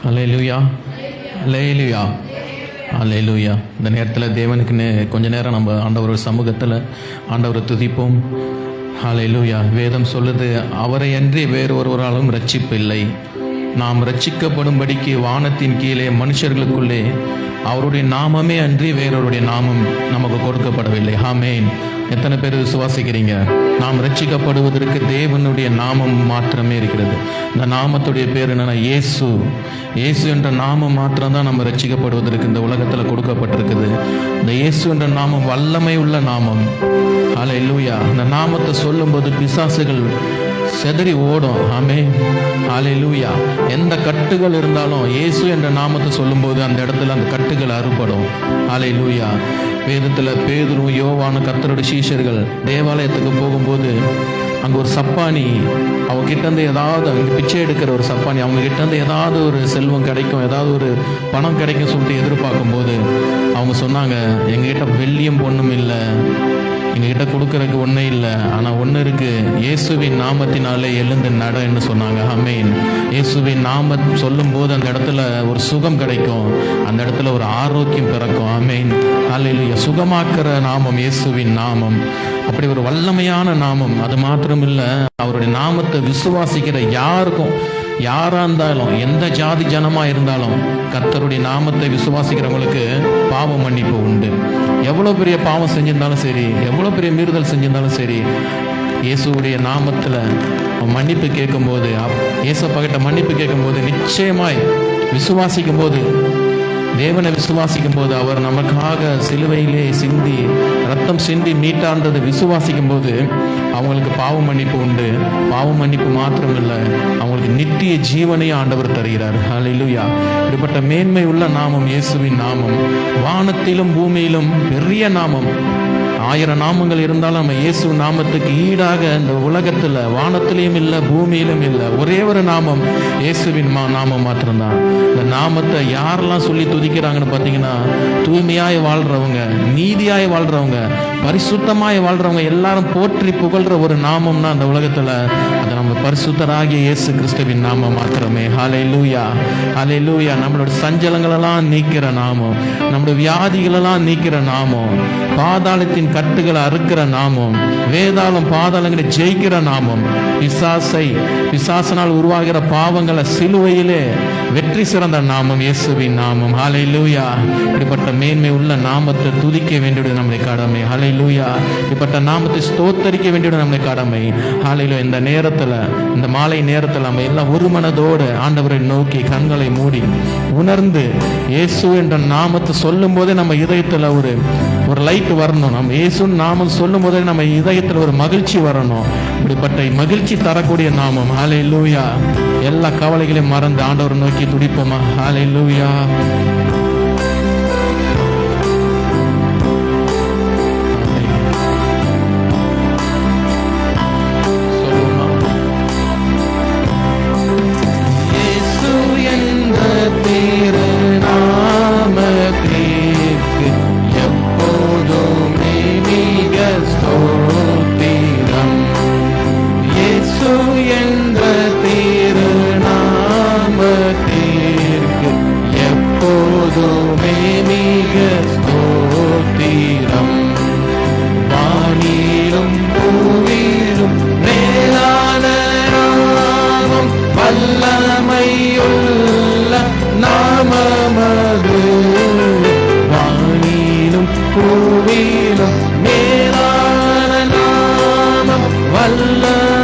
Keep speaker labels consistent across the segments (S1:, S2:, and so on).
S1: அல்லேலூயா, அல்லேலூயா, அல்லேலூயா. இந்த நேரத்தில் தேவனுக்குன்னு கொஞ்ச நேரம் நம்ம ஆண்டவர் சமூகத்தில் ஆண்டவரை துதிப்போம். அல்லேலூயா. வேதம் சொல்லுது, அவரை அன்றி வேறு ஒருவராலும் ரட்சிப்பு இல்லை. நாம் ரட்சிக்கப்படும்படிக்கு வானத்தின் கீழே மனுஷர்களுக்குள்ளே அவருடைய நாமமே அன்றி வேறொருடைய நாமம் நமக்கு கொடுக்கப்படவில்லை. ஆமென். எத்தனை பேர் விசுவாசிக்கிறீங்க? நாம் ரட்சிக்கப்படுவதற்கு தேவனுடைய நாமம் மாத்திரமே இருக்கிறது. இந்த நாமத்துடைய பேர் என்னன்னா இயேசு. இயேசு என்ற நாமம் மாத்திரம்தான் நம்ம ரட்சிக்கப்படுவதற்கு இந்த உலகத்தில் கொடுக்கப்பட்டிருக்குது. இந்த இயேசு என்ற நாமம் வல்லமை உள்ள நாமம். அல்லேலூயா. இந்த நாமத்தை சொல்லும்போது பிசாசுகள் செதறி ஓடும். ஆமென். அல்லேலூயா. எந்த கட்டுகள் இருந்தாலும் இயேசு என்ற நாமத்தை சொல்லும்போது அந்த இடத்துல அந்த கட்டுகள் அறுபடும். அல்லேலூயா. வேதத்தில் பேதுரு, யோவானு, கர்த்தருடைய சீஷர்கள் தேவாலயத்துக்கு போகும்போது அங்கே ஒரு சப்பானி, அவங்க கிட்டேருந்து ஏதாவது பிச்சை எடுக்கிற ஒரு சப்பானி, அவங்க கிட்டேருந்து ஏதாவது ஒரு செல்வம் கிடைக்கும், ஏதாவது ஒரு பணம் கிடைக்கும் சொல்லிட்டு எதிர்பார்க்கும்போது அவங்க சொன்னாங்க, எங்ககிட்ட வெள்ளியும் பொண்ணும் இல்லை, எங்ககிட்ட கொடுக்கறதுக்கு ஒன்றும் இல்லை, ஆனால் ஒன்று இருக்குது, இயேசுவின் நாமத்தினாலே எழுந்து நடன்னு சொன்னாங்க. ஆமென். இயேசுவின் நாமம் சொல்லும்போது அந்த இடத்துல ஒரு சுகம் கிடைக்கும், அந்த இடத்துல ஒரு ஆரோக்கியம் பிறக்கும். ஆமென். அல்லேலூயா. சுகமாக்குற நாமம் இயேசுவின் நாமம். அப்படி ஒரு வல்லமையான நாமம். அது மாத்திரம் இல்லை, அவருடைய நாமத்தை விசுவாசிக்கிற யாருக்கும், யாராக இருந்தாலும், எந்த ஜாதி ஜனமாக இருந்தாலும், கர்த்தருடைய நாமத்தை விசுவாசிக்கிறவங்களுக்கு பாவ மன்னிப்பு உண்டு. எவ்வளோ பெரிய பாவம் செஞ்சிருந்தாலும் சரி, எவ்வளோ பெரிய மீறுதல் செஞ்சிருந்தாலும் சரி, இயேசுடைய நாமத்தில் மன்னிப்பு கேட்கும்போது, இயேசப்பாகிட்ட மன்னிப்பு கேட்கும்போது, நிச்சயமாய் விசுவாசிக்கும் போது, தேவனை விசுவாசிக்கும் போது, அவர் நமக்காக சிலுவையிலே சிந்தி ரத்தம் சிந்தி மீட்டான்றதை விசுவாசிக்கும் போது அவங்களுக்கு பாவ மன்னிப்பு உண்டு. பாவ மன்னிப்பு மாத்திரம் இல்லை, அவங்களுக்கு நித்திய ஜீவனையும் ஆண்டவர் தருகிறார். அல்லேலூயா. இப்படிப்பட்ட மேன்மை உள்ள நாமம் இயேசுவின் நாமம். வானத்திலும் பூமியிலும் பெரிய நாமம். 1000 நாமங்கள் இருந்தாலும் நம்ம இயேசு நாமத்துக்கு ஈடாக இந்த உலகத்தில் வானத்திலையும் இல்லை, பூமியிலும் இல்லை. ஒரே ஒரு நாமம் இயேசுவின் நாமம் மாத்திரம்தான். இந்த நாமத்தை யாரெல்லாம் சொல்லி துதிக்கிறாங்கன்னு பார்த்தீங்கன்னா, தூய்மையாய் வாழ்கிறவங்க, நீதியாய் வாழ்கிறவங்க, பரிசுத்தமாய் வாழ்கிறவங்க எல்லாரும் போற்றி புகழ்கிற ஒரு நாமம்னா அந்த உலகத்தில் அது நம்ம பரிசுத்தராகிய இயேசு கிறிஸ்துவின் நாமம் மாத்திரமே. ஹல்லேலூயா, ஹல்லேலூயா. நம்மளோட சஞ்சலங்களெல்லாம் நீக்கிற நாமம், நம்மளோட வியாதிகளெல்லாம் நீக்கிற நாமம், பாதாளத்தின் கட்டுகளை அறுக்கிற நாமம், வேதாளம் பாதாளங்களை ஜெயிக்கிற நாமம், பிசாசனால் உருவாகிற பாவங்களை சிலுவையிலே வெற்றி சிறந்த நாமம் இயேசுவின் நாமம். ஹல்லேலூயா. இப்படிப்பட்ட மேன்மை உள்ள நாமத்தை துதிக்க வேண்டியது நம்முடைய கடமை. ஹல்லேலூயா. இப்படிப்பட்ட நாமத்தை ஸ்தோத்தரிக்க வேண்டியது நம்முடைய கடமை. ஹல்லேலூயா. இந்த நேரத்தில், இந்த மாலை நேரத்தில் நம்ம எல்லாம் ஒரு மனதோடு ஆண்டவரை நோக்கி கண்களை மூடி உணர்ந்து இயேசு என்ற நாமத்தை சொல்லும் போதே நம்ம இதயத்தில் ஒரு லைட் வரணும். நம்ம இயேசு நாமம் சொல்லும் போதே நம்ம இதயத்தில் ஒரு மகிழ்ச்சி வரணும். இப்படிப்பட்ட மகிழ்ச்சி தரக்கூடிய நாமம். ஹல்லேலூயா. எல்லா கவலைகளையும் மறந்து ஆண்டவரை நோக்கி துடிப்போமா? ஹல்லேலூயா.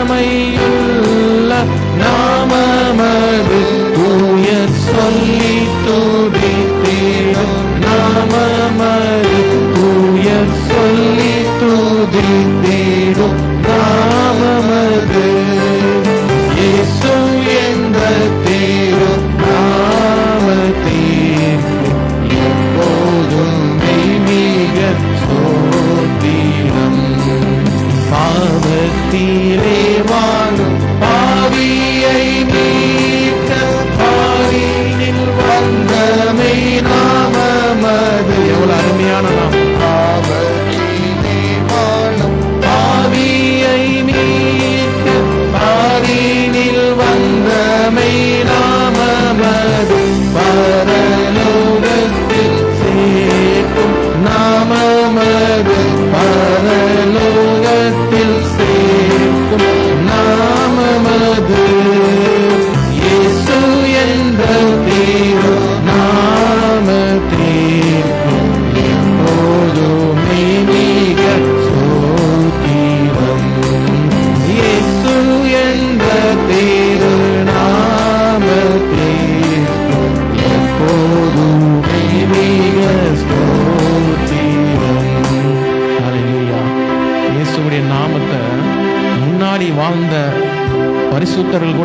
S2: வல்லமையுள்ள நாமமது தூய சொல்லி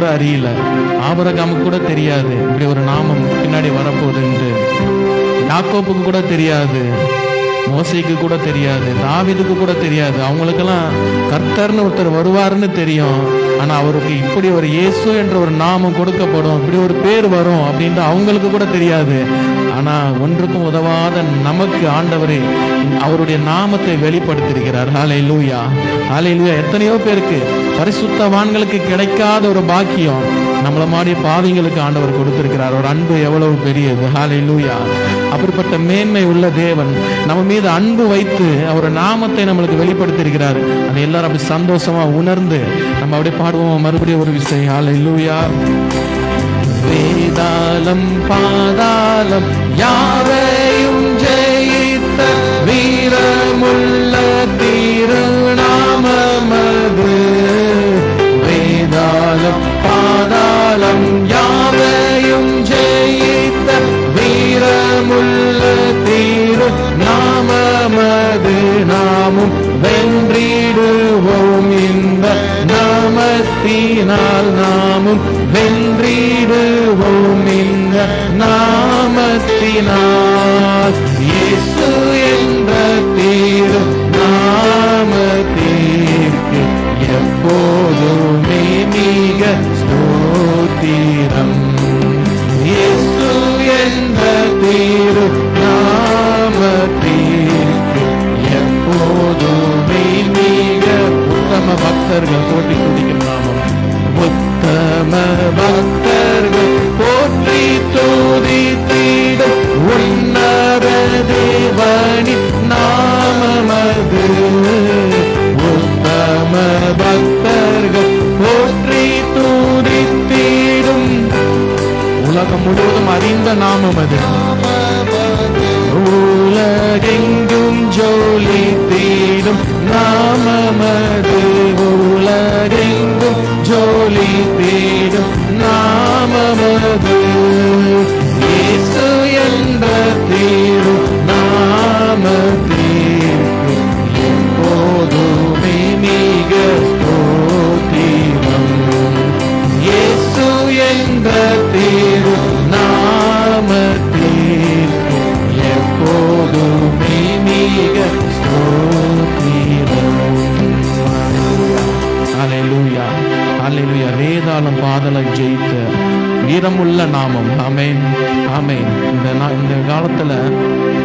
S1: கூட அறியல. ஆபிரகாமுக்கு கூட தெரியாது இப்படி ஒரு நாமம் பின்னாடி வரப்போகுதுன்ட்டு. யாக்கோப்புக்கு கூட தெரியாது, மோசேக்கு கூட தெரியாது, தாவீதுக்கு கூட தெரியாது. அவங்களுக்கெல்லாம் கர்த்தர்னு ஒருத்தர் வருவாருன்னு தெரியும். ஆனா அவருக்கு இப்படி ஒரு இயேசு என்ற ஒரு நாமம் கொடுக்கப்படும், இப்படி ஒரு பேர் வரும் அப்படின்ட்டு அவங்களுக்கு கூட தெரியாது. ஆனா ஒன்றுக்கும் உதவாத நமக்கு ஆண்டவரே அவருடைய நாமத்தை வெளிப்படுத்தியிருக்கிறார். ஹல்லேலூயா, ஹல்லேலூயா. எத்தனையோ பேருக்கு பரிசுத்தவான்களுக்கு கிடைக்காத ஒரு பாக்கியம் நம்மள மாதிரி பாவிங்களுக்கு ஆண்டவர் கொடுத்திருக்கிறார். ஒரு அன்பு எவ்வளவு பெரியது. ஹல்லேலூயா. அப்படிப்பட்ட மேன்மை உள்ள தேவன் நம்ம மீது அன்பு வைத்து அவர் நாமத்தை நம்மளுக்கு வெளிப்படுத்தியிருக்கிறார். அதை எல்லாரும் அப்படி சந்தோஷமா உணர்ந்து நம்ம அப்படியே பாடுவோம் மறுபடியும் ஒரு விஷயம். ஹல்லேலூயா. வேதாளம் பாதாளம் யாவையும் ஜெயித்த வீரமுள்ள திருநாமமது. வேதாளம் பாதாளம் யாவையும் ஜெயித்த வீரமுள்ள திருநாமமது. நாமும் வென்றிடுவோம் இந்த நாமத்தினால், நாமும் வென்றிடுவோம் இந்த நாமத்தினால். இயேசு என்ற திரு நாமத்திற்கு எப்போதுமே மிக ஸ்தோத்திரம். இயேசு என்ற திரு நாமத்திற்கு எப்போதுமே மிக உத்தம பக்தர்கள் போட்டி துடிக்கும் நாமம். உத்தம பக்தர்கள் போற்றி துதித்திடும் உன்னத தேவனின் நாமமது. உத்தம பக்தர்கள் போற்றி துதித்திடும் உலகம் முழுவதும் அறிந்த நாமம் அது. உலகெங்கும் ஜோலி தீடும் நாமமது. உலகெங்கும் ஜோலி தீடும் நாமமது. இயேசு என்ற தீரு நாமத்திற்கு எப்போதுமே மிக ஸ்தோத்திரம். இயேசு என்ற தீரு நாமத்திற்கு எப்போதுமே மிக ஸ்தோத்திரம். ஹல்லேலூயா, ஹல்லேலூயா. வேதாளம் பாதாளம் ஜெயித்த வீரமுள்ள நாமம். ஆமென், ஆமென். இந்த காலத்துல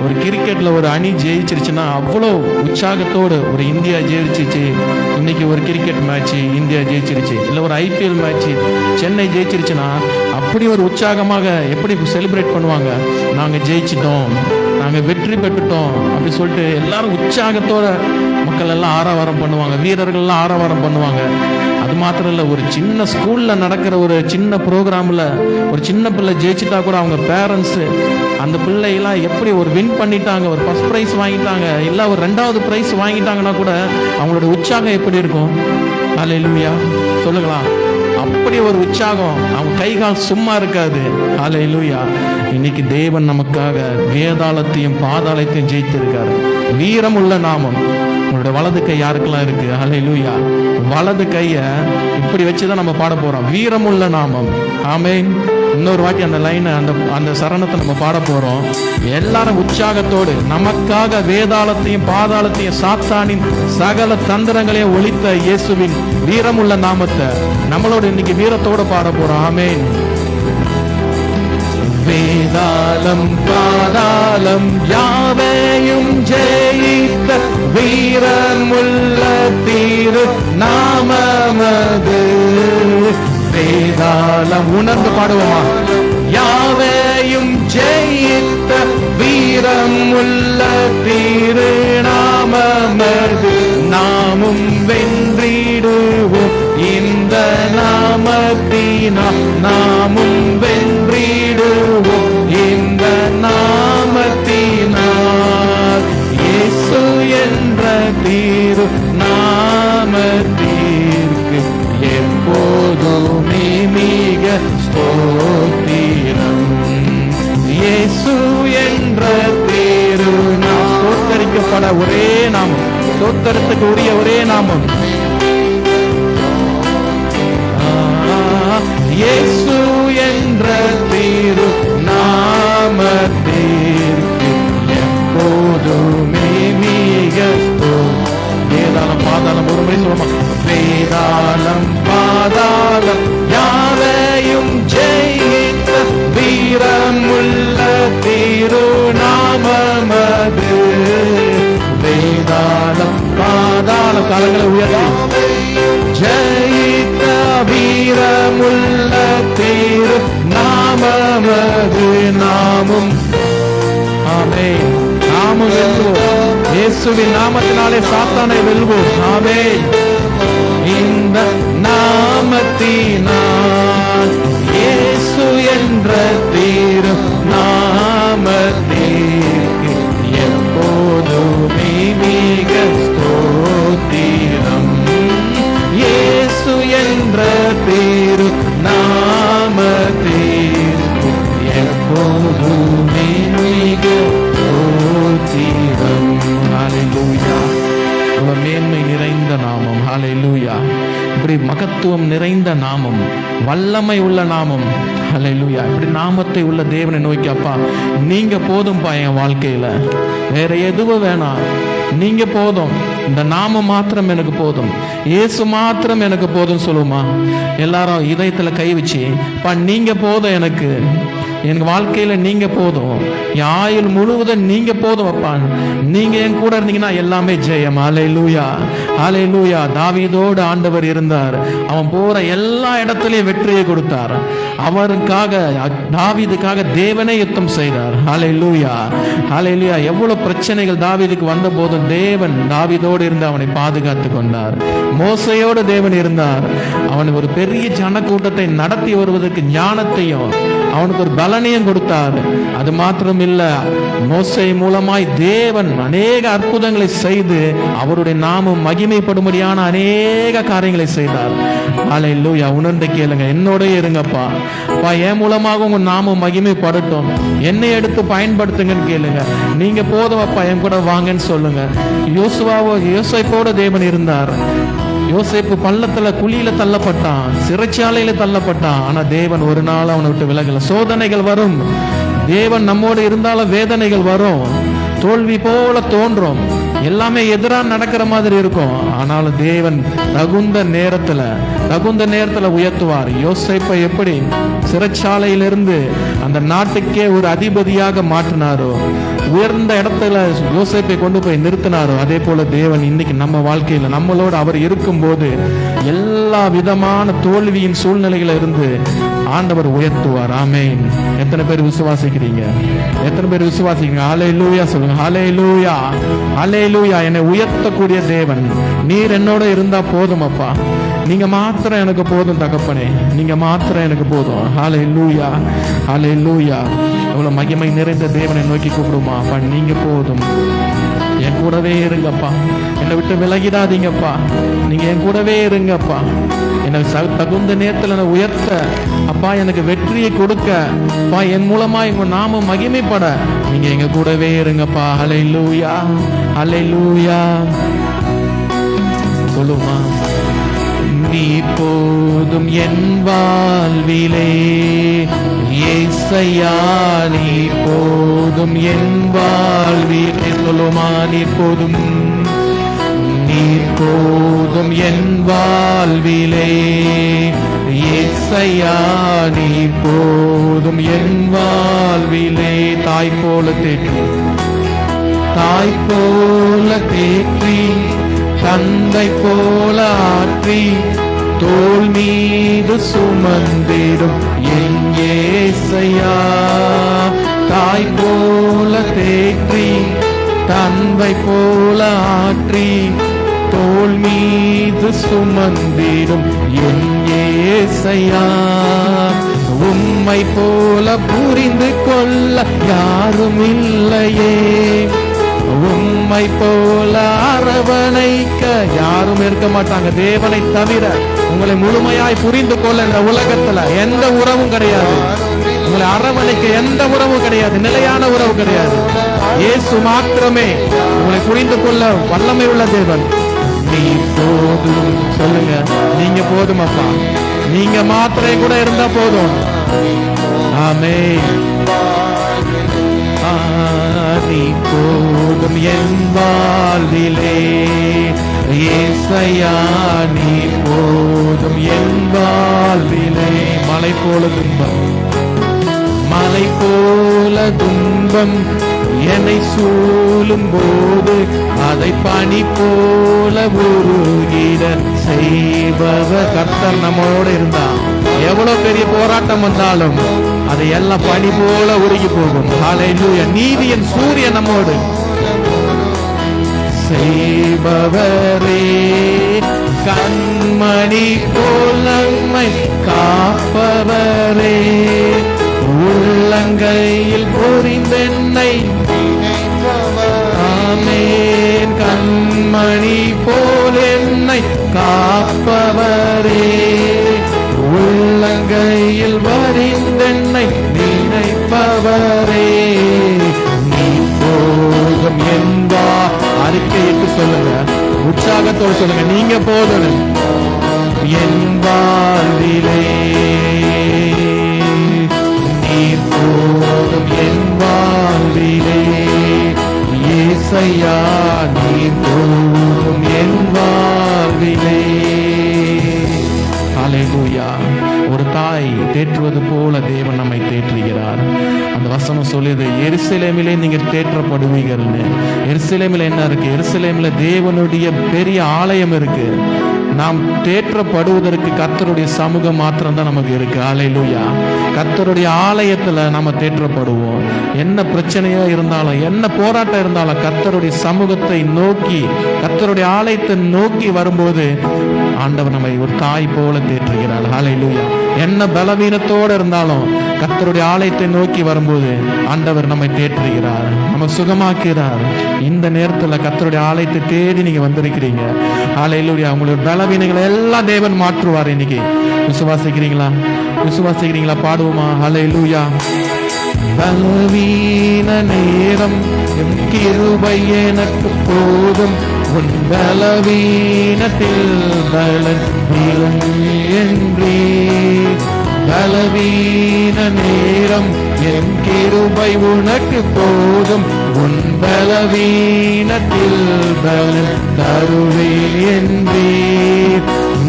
S1: ஒரு கிரிக்கெட்ல ஒரு அணி ஜெயிச்சிருச்சுன்னா அவ்வளோ உற்சாகத்தோடு, ஒரு இந்தியா ஜெயிச்சிருச்சு இன்னைக்கு ஒரு கிரிக்கெட் மேட்ச் இந்தியா ஜெயிச்சிருச்சு, இல்லை ஒரு ஐபிஎல் மேட்ச் சென்னை ஜெயிச்சிருச்சுன்னா அப்படி ஒரு உற்சாகமாக எப்படி செலிப்ரேட் பண்ணுவாங்க. நாங்கள் ஜெயிச்சிட்டோம், நாங்கள் வெற்றி பெற்றுட்டோம் அப்படி சொல்லிட்டு எல்லாரும் உற்சாகத்தோட மக்கள் எல்லாம் ஆரவாரம் பண்ணுவாங்க, வீரர்கள்லாம் ஆரவாரம் பண்ணுவாங்க. அது மாத்திரம் இல்லை, ஒரு சின்ன ஸ்கூலில் நடக்கிற ஒரு சின்ன ப்ரோக்ராமில் ஒரு சின்ன பிள்ளை ஜெயிச்சுட்டா கூட அவங்க பேரண்ட்ஸு அந்த பிள்ளையெல்லாம் எப்படி ஒரு வின் பண்ணிட்டாங்க, ஒரு ஃபர்ஸ்ட் ப்ரைஸ் வாங்கிட்டாங்க, இல்லை ஒரு 2வது ப்ரைஸ் வாங்கிட்டாங்கன்னா கூட அவங்களோட உற்சாகம் எப்படி இருக்கும்? ஹல்லேலூயா சொல்லுங்களா. அப்படி ஒரு உற்சாகம், அவங்க கைகால் சும்மா இருக்காது. ஹல்லேலூயா. இன்னைக்கு தேவன் நமக்காக வேதாளத்தையும் பாதாளத்தையும் ஜெயித்திருக்காரு. வீரம் உள்ள நாமம். உங்களோட வலது கை யாருக்கெல்லாம் இருக்கு? ஹல்லேலூயா. வலது கையை இப்படி வச்சுதான் நம்ம பாட போறோம். வீரம் உள்ள நாமம். ஆமென். இன்னொரு வாட்டி அந்த லைனை அந்த சரணத்தை நம்ம பாட போறோம். எல்லாரும் உற்சாகத்தோடு நமக்காக வேதாளத்தையும் பாதாளத்தையும் சாத்தானின் சகல தந்திரங்களையும் ஒழித்த இயேசுவின் வீரமுள்ள நாமத்தை நம்மளோட இன்னைக்கு வீரத்தோட பாட போறோம். ஆமென். வேதாளம் பாதாளம் யாவையும் ஜெயித்த வீரமுள்ள திரு நாமமது. வேதாளம் உணர்ந்து பாடுவோமா? யாவையும் ஜெயித்த வீரமுள்ள திரு நாமமது. நாமும் வென்றிடுவோம் இந்த நாமத்தினால், நாமும் வென்றிடுவோம் இந்த நாமத்தினால். இயேசு என்ற திரு நாமத்திற்கு எப்போதுமே மிக ஸ்தோத்திரம். இயேசு என்ற திரு ஸ்தோத்தரிக்கப்பட ஒரே நாமம், ஸ்தோத்திரத்துக்கு உரிய ஒரே நாமம். இயேசு என்ற திரு நாமத்திற்கு எப்போதுமே மிக வேதாளம் பாதாளம் ஒரு முறை சொல்லுமா, வேதாளம் பாதாளம் யாரையும் ஜெயித்த வீரமுள்ள திருநாமமது. வேதாளம் பாதாளம் காலங்களை உயர்த்தி ஜெயித்த வீரமுள்ள திருநாமமது. நாமும் ஆமென், நாமும் வெல்வோம். இயேசுவின் நாமத்தினாலே சாத்தானை வெல்வோம். ஆமென். இந்த நாமத்தினால், இயேசு என்ற திரு நாமத்திற்கு எப்போதுமே மிக ஸ்தோத்திரம். இயேசு என்ற திரு நாமத்திற்கு எப்போதுமே மிக ஸ்தோத்திரம். ஹல்லேலூயா. மேன்மை நிறைந்த நாமம். ஹல்லேலூயா. இப்படி மகத்துவம் நிறைந்த நாமம், வல்லமை உள்ள நாமம். ஹல்லேலூயா. இப்படி நாமத்தை உள்ள தேவனை நோக்கி, அப்பா நீங்க போதும்பா என் வாழ்க்கையில, வேற எதுவும் வேணாம், நீங்க போதும், இந்த நாமம் மாத்திரம் எனக்கு போதும், இயேசு மாத்திரம் எனக்கு போதும் சொல்லுமா. எல்லாரும் இதயத்துல கை வச்சு, பா நீங்க போதும், எனக்கு என் வாழ்க்கையில நீங்க போதும், என் ஆயுள் முழுவதும் நீங்க போதும் அப்பா, நீங்க என் கூட இருந்தீங்கன்னா எல்லாமே ஜெயம். ஹல்லேலூயா. ஹல்லேலூயா. தாவீதோடு ஆண்டவர் இருந்தார், அவன் போற எல்லா இடத்துலயும் வெற்றியை கொடுத்தார். அவருக்காக, தாவீதுக்காக தேவனே யுத்தம் செய்தார். ஹல்லேலூயா. ஹல்லேலூயா. எவ்வளவு பிரச்சனைகள் தாவீதுக்கு வந்த போதும் தேவன் தாவீதோடு இருந்து அவனை பாதுகாத்து கொண்டார். மோசையோடு தேவன் இருந்தார், அவனுக்கு ஒரு பெரிய ஜனக்கூட்டத்தை நடத்தி வருவதற்கு ஞானத்தையும் அவனுக்கு ஒரு பலனையும் கொடுத்தார். அது மாத்திரம் இல்ல, மோசே மூலமாய் தேவன் அநேக அற்புதங்களை செய்து அவருடைய நாமம் மகிமைப்படும்படியான அநேக காரியங்களை செய்தார். ஹல்லேலூயா. உணர்ந்து கேளுங்க, என்னோட இருங்கப்பா, என் மூலமாக உங்க நாமம் மகிமைப்படட்டும், என்னை எடுத்து பயன்படுத்துங்கன்னு கேளுங்க. நீங்க போதும் அப்பா, என் கூட வாங்கன்னு சொல்லுங்க. யோசேப்போட தேவன் இருந்தார். யோசேப்பு பள்ளத்துல குழியில தள்ளப்பட்டான், சிறைச்சாலையில தள்ளப்பட்டான். ஆனா தேவன் ஒரு நாள் அவனை விட்டு விலகல. சோதனைகள் வரும், தேவன் நம்மோடு இருந்தாலும் வேதனைகள் வரும், தோல்வி போல தோன்றும், எல்லாமே எதிராக நடக்கிற மாதிரி இருக்கும். ஆனாலும் தேவன் தகுந்த நேரத்துல உயர்த்துவார். யோசேப்பை எப்படி சிறைச்சாலையிலிருந்து அந்த நாட்டுக்கே ஒரு அதிபதியாக மாற்றினாரோ, உயர்ந்த இடத்துல யோசேப்பை கொண்டு போய் நிறுத்தினாரோ, அதே போல தேவன் இன்னைக்கு நம்ம வாழ்க்கையில நம்மளோடு அவர் இருக்கும்போது எல்லா விதமான தோல்வியின் சூழ்நிலையில இருந்து ஆண்டவர் உயர்த்துவார். ஆமென். எத்தனை பேர் விசுவாசிக்கிறீங்க? எத்தனை பேர் விசுவாசிக்கிறீங்க? ஹல்லேலூயா சொல்லுங்க. ஹல்லேலூயா. ஹல்லேலூயா. என்னை உயர்த்தக்கூடிய தேவன் நீர் என்னோட இருந்தா போதும் அப்பா, நீங்க மாத்திரம் எனக்கு போதும் தகப்பனே, நீங்க மாத்திரம் எனக்கு போதும். ஹல்லேலூயா. ஹல்லேலூயா. எவ்வளவு மகிமை நிறைந்த தேவனை நோக்கி கூப்பிடுமா, அப்பா நீங்க போதும், என் கூடவே இருங்கப்பா, என்னை விட்டு விலகிடாதீங்கப்பா, நீங்க என் கூடவே இருங்கப்பா, என்னை தகுந்த நேரத்தில் என்னை உயர்த்த அப்பா, எனக்கு வெற்றியை கொடுக்க அப்பா, என் மூலமா எங்க நாம மகிமைப்பட நீங்க எங்க கூடவே இருங்கப்பா. ஹல்லேலூயா. ஹல்லேலூயா. சொல்லுமா, நீ போதும் என் வாழ்விலே, ஏசையா நீ போதும் என் வாழ்விலே. சொல்லுமா, நீ போதும், நீ போதும் என் வாழ்விலே, ஏசையா நீ போதும் என் வாழ்விலே. தாய் போல தேற்றி தந்தை போல ஆற்றி தோள் மீது சுமந்திடும் என் ஏசையா. தாய் போல தேற்றி தந்தை போல ஆற்றி தோள் மீது சுமந்திடும் என் ஏசையா. உம்மை போல புரிந்து கொள்ள யாரும் இல்லையே, உம்மை போல அரவணைக்க யாரும் இருக்க மாட்டாங்க. தேவனை தவிர உங்களை முழுமையாய் புரிந்து கொள்ள இந்த உலகத்துல எந்த உறவும் கிடையாது. உங்களை அரவணைக்க எந்த உறவும் கிடையாது, நிலையான உறவு கிடையாது. இயேசு மாத்திரமே உங்களை புரிந்து கொள்ள வல்லமை உள்ள தேவன். நீ போதும் சொல்லுங்க, நீங்க போதும் அப்பா, நீங்க மாத்திரம் கூட இருந்தா போதும். ஆமென். நீ போதும் என் வாழ்விலே ஏசையா, நீ போதும் என் வாழ்விலே. மலை போல துன்பம், மலை போல துன்பம் என்னை சூழும் போது அதை பனி போல உருகிட செய்பவர் கர்த்தர் நம்மோடு இருந்தா, எவ்வளவு பெரிய போராட்டம் வந்தாலும் அதை எல்லாம் பனி போல உருகி போகும். ஹல்லேலூயா. நீதியின் சூரியன் நம்மோடு செய்பவரே, கண்மணி போல் நம்மை காப்பவரே, உள்ளங்கையில் பொறிந்தென்னை. ஆமென். கண்மணி போல் என்னை காப்பவரே, உள்ளங்கையில் வரிந்தென்னை நினைப்பவரே, நீ போதும் என்பா. அறிக்கையிட்டு சொல்லுங்க, உற்சாகத்தோடு சொல்லுங்க, நீங்க போதும் என் வாழ்விலே, நீர் போதும் என் வாழ்விலே ஏசையா, நீர் போதும் என் வாழ்விலே. ஹல்லேலூயா. ஒரு தாய் தேற்றுவது போல தேவன் நம்மை தேற்றுகிறார். அந்த வசனம் சொல்லுது, எருசலேமிலே நீங்க தேற்றப்படுவீங்கள்னு. எருசலேமில் என்ன இருக்கு? எருசலேமில் தேவனுடைய பெரிய ஆலயம் இருக்கு. நாம் தேற்றப்படுவதற்கு கர்த்தருடைய சமூகம் மாத்திரம் தான் நமக்கு இருக்கு. ஹல்லேலூயா. கர்த்தருடைய ஆலயத்துல நாம தேற்றப்படுவோம். என்ன பிரச்சனையா இருந்தாலும், என்ன போராட்டம் இருந்தாலும், கர்த்தருடைய சமூகத்தை நோக்கி, கர்த்தருடைய ஆலயத்தை நோக்கி வரும்போது ஆண்டவர் நம்மை ஒரு தாய் போல தேற்றுகிறார். ஹல்லேலூயா. என்ன பலவீனத்தோடு இருந்தாலும் கர்த்தருடைய ஆலயத்தை நோக்கி வரும்போது ஆண்டவர் நம்மை தேற்றுகிறார், நம்ம சுகமாக்குகிறார். இந்த நேரத்தில் கர்த்தருடைய ஆலயத்தை தேடி நீங்க வந்திருக்கிறீங்க. ஹல்லேலூயா. உங்களுடைய பலவீனங்களை எல்லாம் தேவன் மாற்றுவார். இன்னைக்கு விசுவாசிக்கிறீங்களா? விசுவாசிக்கிறீங்களா? பாடுவோமா? ஹல்லேலூயா. பலவீன நேரம் என் கிருபை எனக்கு போதும், உன் பலவீனத்தில் பலன் என்றே. பலவீன நேரம் என் கிருபை உனக்கு போதும், உன் பலவீனத்தில் பலன் தருவேன் என்றே.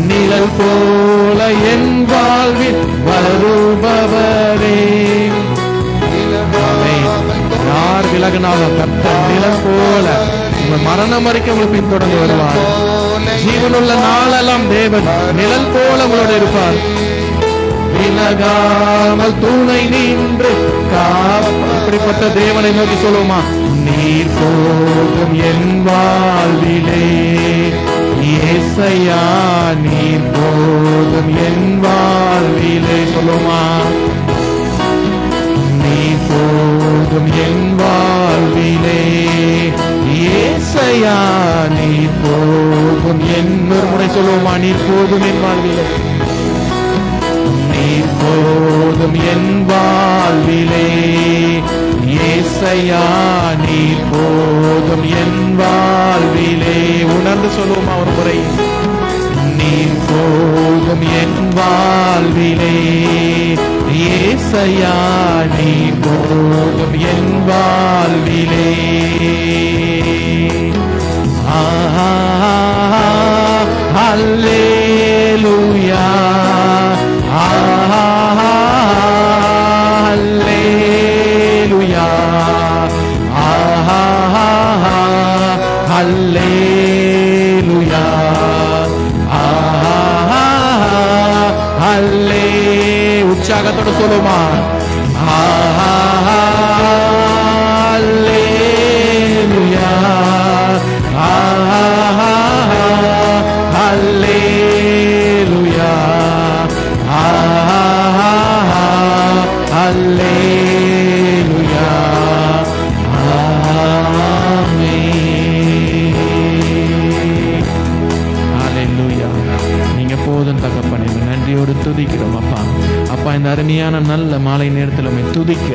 S1: நிழல் போல என் வாழ்வில் வருபவரே, யார் விலகினாலும் கர்த்தர் நிழல் போல உங்கள் மரணம் வரைக்கும் உங்களுக்கு பின்தொடர்ந்து வருவார். ஜீவனுள்ள நாளெல்லாம் தேவன் நிழல் போல உங்களோடு இருப்பார். விலகாமல் துணை நின்று அப்படிப்பட்ட தேவனை நோக்கி சொல்லுவோமா? நீர் போதும் என் வாழ்விலே ஏசையா, நீர் போதும் என் வாழ்விலே. சொல்லுமா? நீர் போதும் என் வாழ்விலே ஏசையா, நீர் போதும் என். ஒரு முறை சொல்லுவோமா? நீர் போதும் என் வாழ்விலே, நீர் போதும் என் வாழ்விலே ஏசையா, நீர் போதும் என் வாழ்விலே. உணர்ந்து சொல்லுவோமா ஒரு முறை? நீர் போதும் என் வாழ்விலே ஏசையா, நீர் போதும் என் வாழ்விலே. ஹல்லேலூயா, ஹல்லேலூயா, ஹல்லேலூயா, ஹல்லே. உற்சாகத்தோடு சொல்லுமா? ஹல்லேலூயா, ஹல்லேலூயா, ஹல்லேலூயா, ஆமென். ஹல்லேலூயா. நீங்க போதும் தகப்பனே, நன்றியோடு துதிக்கிறோம் அப்பா. அப்பா, அப்பா இந்த அருமையான நல்ல மாலை நேரத்தில் உம்மை துதிக்க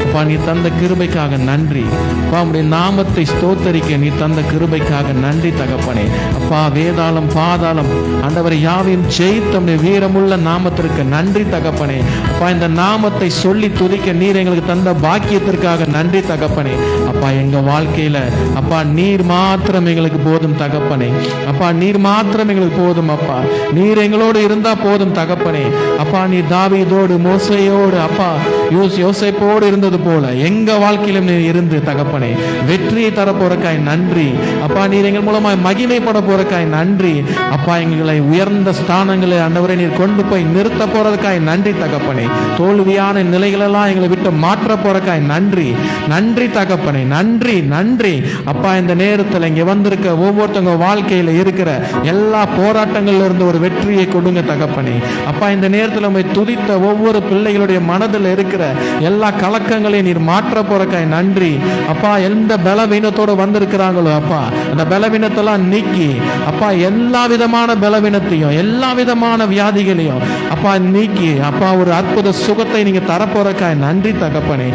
S1: அப்பா நீ தந்த கிருபைக்காக நன்றி அப்பா. உம்முடைய நாமத்தை ஸ்தோத்தரிக்க நீ தந்த கிருபைக்காக நன்றி தகப்பனே. அப்பா வேதாளம் பாதாளம் ஆண்டவரை யாவையும் ஜெயித்த உம்முடைய வீரமுள்ள நாமத்திற்கு நன்றி தகப்பனே. அப்பா இந்த நாமத்தை சொல்லி துதிக்க நீர் எங்களுக்கு தந்த பாக்கியத்திற்காக நன்றி தகப்பனே. அப்பா எங்க வாழ்க்கையில அப்பா நீர் மாத்திரம் எங்களுக்கு போதும் தகப்பனே. அப்பா நீர் மாத்திரம் எங்களுக்கு போதும் அப்பா. நீர் எங்களோடு இருந்தா போதும் தகப்பனே. அப்பா நீர் தாவீதோடு மோசேயோடு அப்பா யோசேப்போடு இருந்தது போல எங்க வாழ்க்கையிலும் நீர் இருந்து தகப்பனே வெற்றியை தர போறக்காய் நன்றி அப்பா. நீர் எங்கள் மூலமாய் மகிமைப்பட போறக்காய் நன்றி அப்பா. எங்களை உயர்ந்த ஸ்தானங்களை ஆண்டவரை நீர் கொண்டு போய் நிறுத்த போறதுக்காய் நன்றி தகப்பனே. தோல்வியான நிலைகளெல்லாம் எங்களை விட்டு மாற்ற போறக்காய் நன்றி நன்றி தகப்பனே. நன்றி நன்றி அப்பா. இந்த நேரத்தில் இங்கே வந்திருக்க ஒவ்வொருத்தவங்க வாழ்க்கையில இருக்கிற எல்லா போராட்டங்கள்ல இருந்து ஒரு வெற்றியை கொடுங்க தகப்பனே. அப்பா இந்த நேரத்தில் உம்மை துதித்த ஒவ்வொரு பிள்ளைகளுடைய மனதில் இருக்கிற எல்லா கலக்கங்களையும் நீர் மாற்ற போறக்காய் நன்றி அப்பா. எந்த பலவீனத்தோடு வந்திருக்கிறாங்களோ அப்பா அந்த பலவீனத்தெல்லாம் நீக்கி அப்பா எல்லா விதமான பலவீனத்தையும் எல்லா விதமான வியாதிகளையும் அப்பா நீக்கி அப்பா ஒரு அற்புத சுகத்தை நீங்க தரப்போறக்காய் நன்றி தகப்பனே.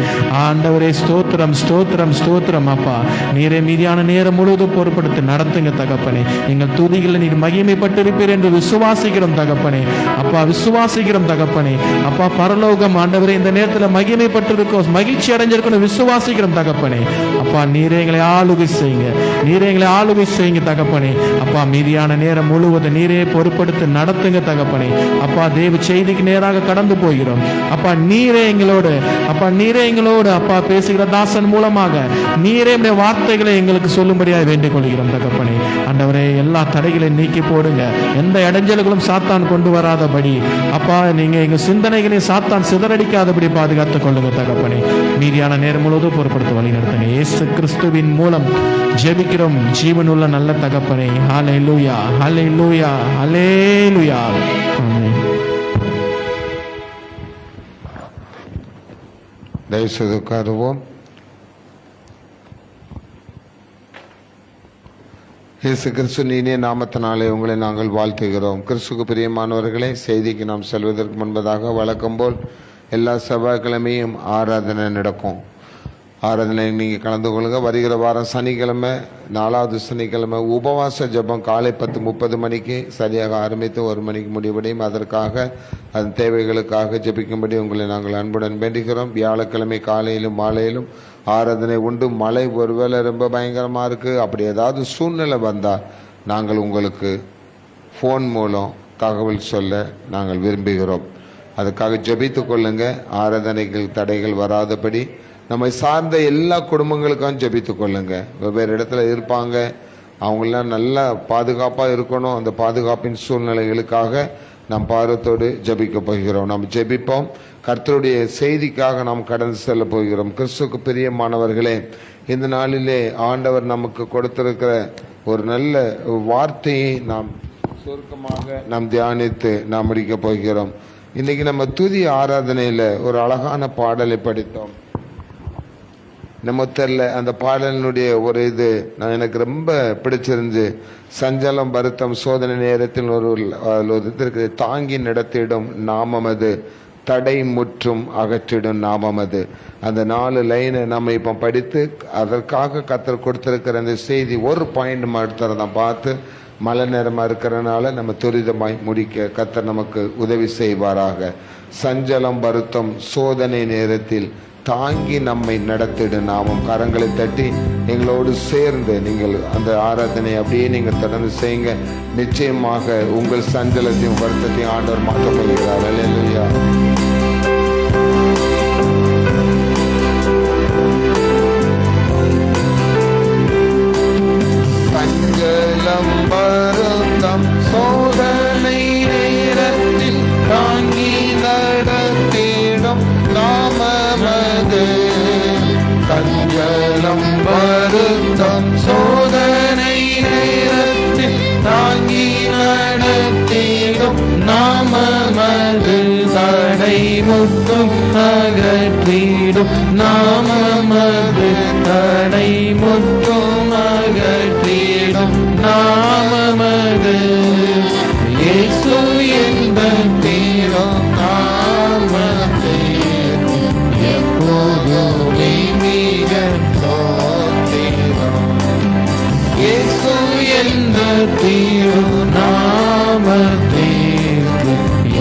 S1: ஆண்டவரே ஸ்தோத்திரம் ஸ்தோத்திரம் ஸ்தோத்திரம் அப்பா. நீரே மீதியான நேரம் முழுவதும் பொறுப்படுத்தி நடத்துங்க தகப்பனே. எங்கள் துதிகளை நீர் மகிமைப்பட்டிருப்பீர் என்று விசுவாசிக்கிறோம் தகப்பனே. அப்பா விசுவாசிக்கிறோம் தகப்பனே. அப்பா பரலோகம் ஆண்டவரே இந்த நேரத்தில் மகிமைப்பட்டிருக்கோம் மகிழ்ச்சி அடைஞ்சிருக்கணும் விசுவாசிக்கிறோம் தகப்பனே. அப்பா நீரே எங்களை ஆளுகை செய்யுங்க. நீரே எங்களை ஆளுகை செய்யுங்க தகப்பனே. அப்பா மீதியான நேரம் முழுவதும் நீரே பொறுப்படுத்தி நடத்துங்க தகப்பனே. அப்பா தேவ செய்திக்கு நேராக கடந்து போகிறோம் அப்பா. நீரே எங்களோடு அப்பா நீரே எங்களோடு அப்பா பேசுகிற தாசன் மூலமாக நீரே வார்த்தைகளை எங்களுக்கு சொல்லும்படியாக வேண்டிக் கொள்கிறோம் தகப்பனே. ஆண்டவரே எல்லா தடைகளையும் நீக்கி போடுங்க. எந்த இடைஞ்சல்களும் சாத்தான் கொண்டு வராதபடி அப்பா நீங்க எங்க சிந்தனைகளை சாத்தான் சிதறடிக்காதபடி பாதுகாத்துக் கொள்ளுங்க தகப்பனே. மீதியான நேரம் முழுவதும் பொறுப்படுத்த வழி நடத்துங்க. இயேசு கிறிஸ்துவின் மூலம் ஜெபிக்கிறோம் ஜீவனுள்ள நல்ல தகப்பனே. ஹல்லேலூயா ஹல்லேலூயா ஹல்லேலூயா. ஆமென்.
S2: தயவுசெய்து உட்காருவோம். இயேசு கிறிஸ்து இனிய நாமத்தினாலே உங்களை நாங்கள் வாழ்த்துகிறோம். கிறிஸ்துக்கு பிரியமானவர்களே, செய்திக்கு நாம் செல்வதற்கு முன்பதாக வழக்கம் போல் எல்லா செவ்வாய்க்கிழமையும் ஆராதனை நடக்கும். ஆராதனை நீங்கள் கலந்து கொள்ளுங்க. வருகிற வாரம் சனிக்கிழமை 4வது சனிக்கிழமை உபவாச ஜெபம் காலை 10:30 மணிக்கு சரியாக ஆரம்பித்து 1 மணிக்கு முடிவடையும். அதற்காக அதன் தேவைகளுக்காக ஜெபிக்கும்படி உங்களை நாங்கள் அன்புடன் வேண்டுகிறோம். வியாழக்கிழமை காலையிலும் மாலையிலும் ஆராதனை உண்டு. மழை ஒருவேளை ரொம்ப பயங்கரமாக இருக்குது, அப்படி ஏதாவது சூழ்நிலை வந்தால் நாங்கள் உங்களுக்கு ஃபோன் மூலம் தகவல் சொல்ல நாங்கள் விரும்புகிறோம். அதுக்காக ஜெபித்து கொள்ளுங்க. ஆராதனைகள் தடைகள் வராதபடி நம்மை சார்ந்த எல்லா குடும்பங்களுக்கும் ஜெபித்து கொள்ளுங்க. வெவ்வேறு இடத்துல இருப்பாங்க, அவங்களாம் நல்லா பாதுகாப்பாக இருக்கணும். அந்த பாதுகாப்பின் சூழ்நிலைகளுக்காக நாம் பாரத்தோடு ஜெபிக்க போகிறோம். நாம் ஜெபிப்போம். கர்த்தருடைய செய்திக்காக நாம் கடந்து செல்ல போகிறோம். கிறிஸ்துவுக்கு பிரியமானவர்களே, இந்த நாளிலே ஆண்டவர் நமக்கு கொடுத்திருக்கிற ஒரு நல்ல வார்த்தையை நாம் சுருக்கமாக நாம் தியானித்து நாம் முடிக்க போகிறோம். இன்னைக்கு நம்ம துதி ஆராதனையில் ஒரு அழகான பாடலை படித்தோம். நம்ம தெரியல அந்த பாடலினுடைய ஒரு இது எனக்கு ரொம்ப பிடிச்சிருந்து. சஞ்சலம் வருத்தம் சோதனை நேரத்தில் ஒரு தாங்கி நடத்திடும் நாமமது, தடை முற்றும் அகற்றிடும் நாமமது. அந்த 4 லைனை நம்ம இப்போ படித்து அதற்காக கர்த்தர் கொடுத்திருக்கிற அந்த செய்தி ஒரு பாயிண்ட் மட்டும் தான் பார்த்து மழை நேரமாக இருக்கிறனால நம்ம துரிதமாய் முடிக்க கர்த்தர் நமக்கு உதவி செய்வாராக. சஞ்சலம் வருத்தம் சோதனை நேரத்தில் தாங்கி நம்மை நடத்திடும் நாமம். கரங்களை தட்டி எங்களோடு சேர்ந்து நீங்கள் அந்த ஆராதனை அப்படியே நீங்கள் தொடர்ந்து செய்யுங்க. நிச்சயமாக உங்கள் சஞ்சலத்தையும் வருத்தத்தையும் ஆண்டவர் மாற்றப் போகிறார். அல்லேலூயா. சஞ்சலம் வருத்தம் சோதனை நேரத்தில் தாங்கி நடத்திடும் நாமமது. சஞ்சலம் வருத்தம் சோதனை நேரத்தில் தாங்கி நடத்திடும் நாமமது. தடை முற்றும் அகற்றிடும் நாமமது. தடை முற்றும் அகற்றிடும் நாமமது. இயேசு என்ப நாம திருநாமத்திற்கு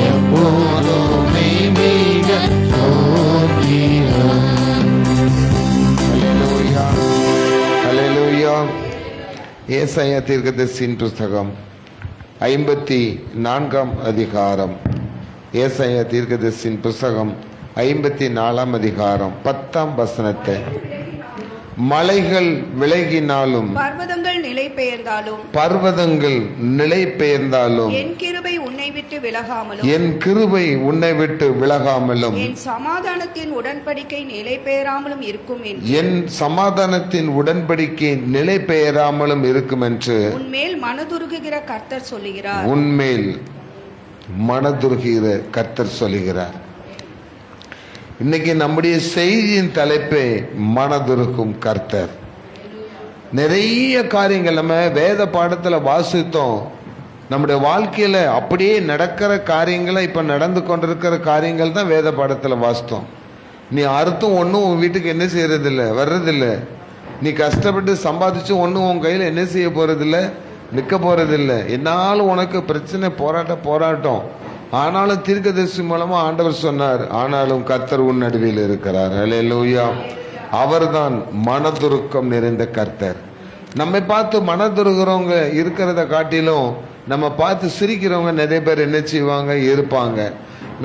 S2: எப்போதுமே மிக ஸ்தோத்திரம். ஹல்லேலூயா, ஹல்லேலூயா. ஏசாயா தீர்க்கதரிசியின் புஸ்தகம் 54 அதிகாரம். ஏசாயா தீர்க்கதரிசியின் புஸ்தகம் 54 அதிகாரம் 10 வசனத்தை. மலைகள் விலகினாலும்
S3: பர்வதங்கள் நிலை பெயர்ந்தாலும் என் கிருபை உன்னை விட்டு விலகாமலும் என் சமாதானத்தின் உடன்படிக்கை நிலை பெயராமலும் இருக்கும் என்று உன்மேல் மனதுருகுகிற கர்த்தர் சொல்லுகிறார். இன்னைக்கு நம்முடைய செய்தியின் தலைப்பே மனதுருக்கும் கர்த்தர். நிறைய காரியங்கள் நம்ம வேத பாடத்துல வாசித்தோம். நம்முடைய வாழ்க்கையில அப்படியே நடக்கிற காரியங்களை இப்ப நடந்து கொண்டிருக்கிற காரியங்கள் தான் வேத பாடத்துல வாசித்தோம். நீ அறுத்தும் ஒன்றும் உன் வீட்டுக்கு என்ன செய்யறதில்ல, வர்றதில்லை. நீ கஷ்டப்பட்டு சம்பாதிச்சு ஒன்றும் உன் கையில் என்ன செய்ய போறதில்லை, நிற்க போறதில்லை. என்னாலும் உனக்கு பிரச்சனை, போராட்டம். ஆனாலும் தீர்க்கதரிசி மூலமா ஆண்டவர் சொன்னார், ஆனாலும் கர்த்தர் உன் நடுவில் இருக்கிறார். ஹல்லேலூயா. அவர்தான் மனதுருக்கம் நிறைந்த கர்த்தர். நம்மை பார்த்து மனதுருகிறவங்க இருக்கிறத காட்டிலும் நம்ம பார்த்து சிரிக்கிறவங்க நிறைய பேர் என்ன செய்வாங்க, இருப்பாங்க.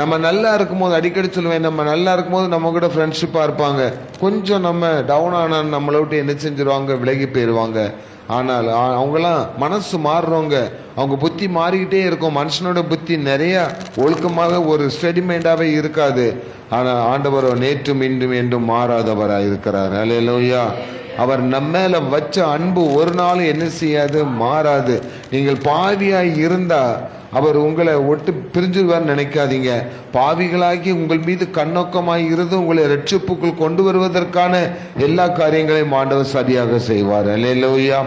S3: நம்ம நல்லா இருக்கும்போது, அடிக்கடி சொல்லுவேன், நம்ம நல்லா இருக்கும்போது நம்ம கூட ஃப்ரெண்ட்ஷிப்பாக இருப்பாங்க. கொஞ்சம் நம்ம டவுன் ஆனால் நம்மளை விட்டு என்ன செஞ்சிருவாங்க, விலகி போயிடுவாங்க. ஆனால் அவங்களாம் மனசு மாறுறவங்க, அவங்க புத்தி மாறிக்கிட்டே இருக்கும். மனுஷனோட புத்தி நிறைய ஒழுக்கமாக ஒரு ஸ்டெடி மைண்டாகவே இருக்காது. ஆனால் ஆண்டவர் நேற்றும் இன்றும் என்றும் மாறாதவராக இருக்கிறார். அல்லேலூயா. அவர் நம்ம மேல வச்ச அன்பு ஒரு நாளும் என்ன செய்யாது, மாறாது. நீங்கள் பாவியாய் இருந்தா அவர் உங்களை ஒட்டு பிரிஞ்சுவார் நினைக்காதீங்க. பாவிகளாகி உங்கள் மீது கண்ணோக்கமாய் இருந்து உங்களை ரட்சிப்புக்குள் கொண்டு வருவதற்கான எல்லா காரியங்களையும் ஆண்டவர் சரியாக செய்வார். அல்லேலூயா.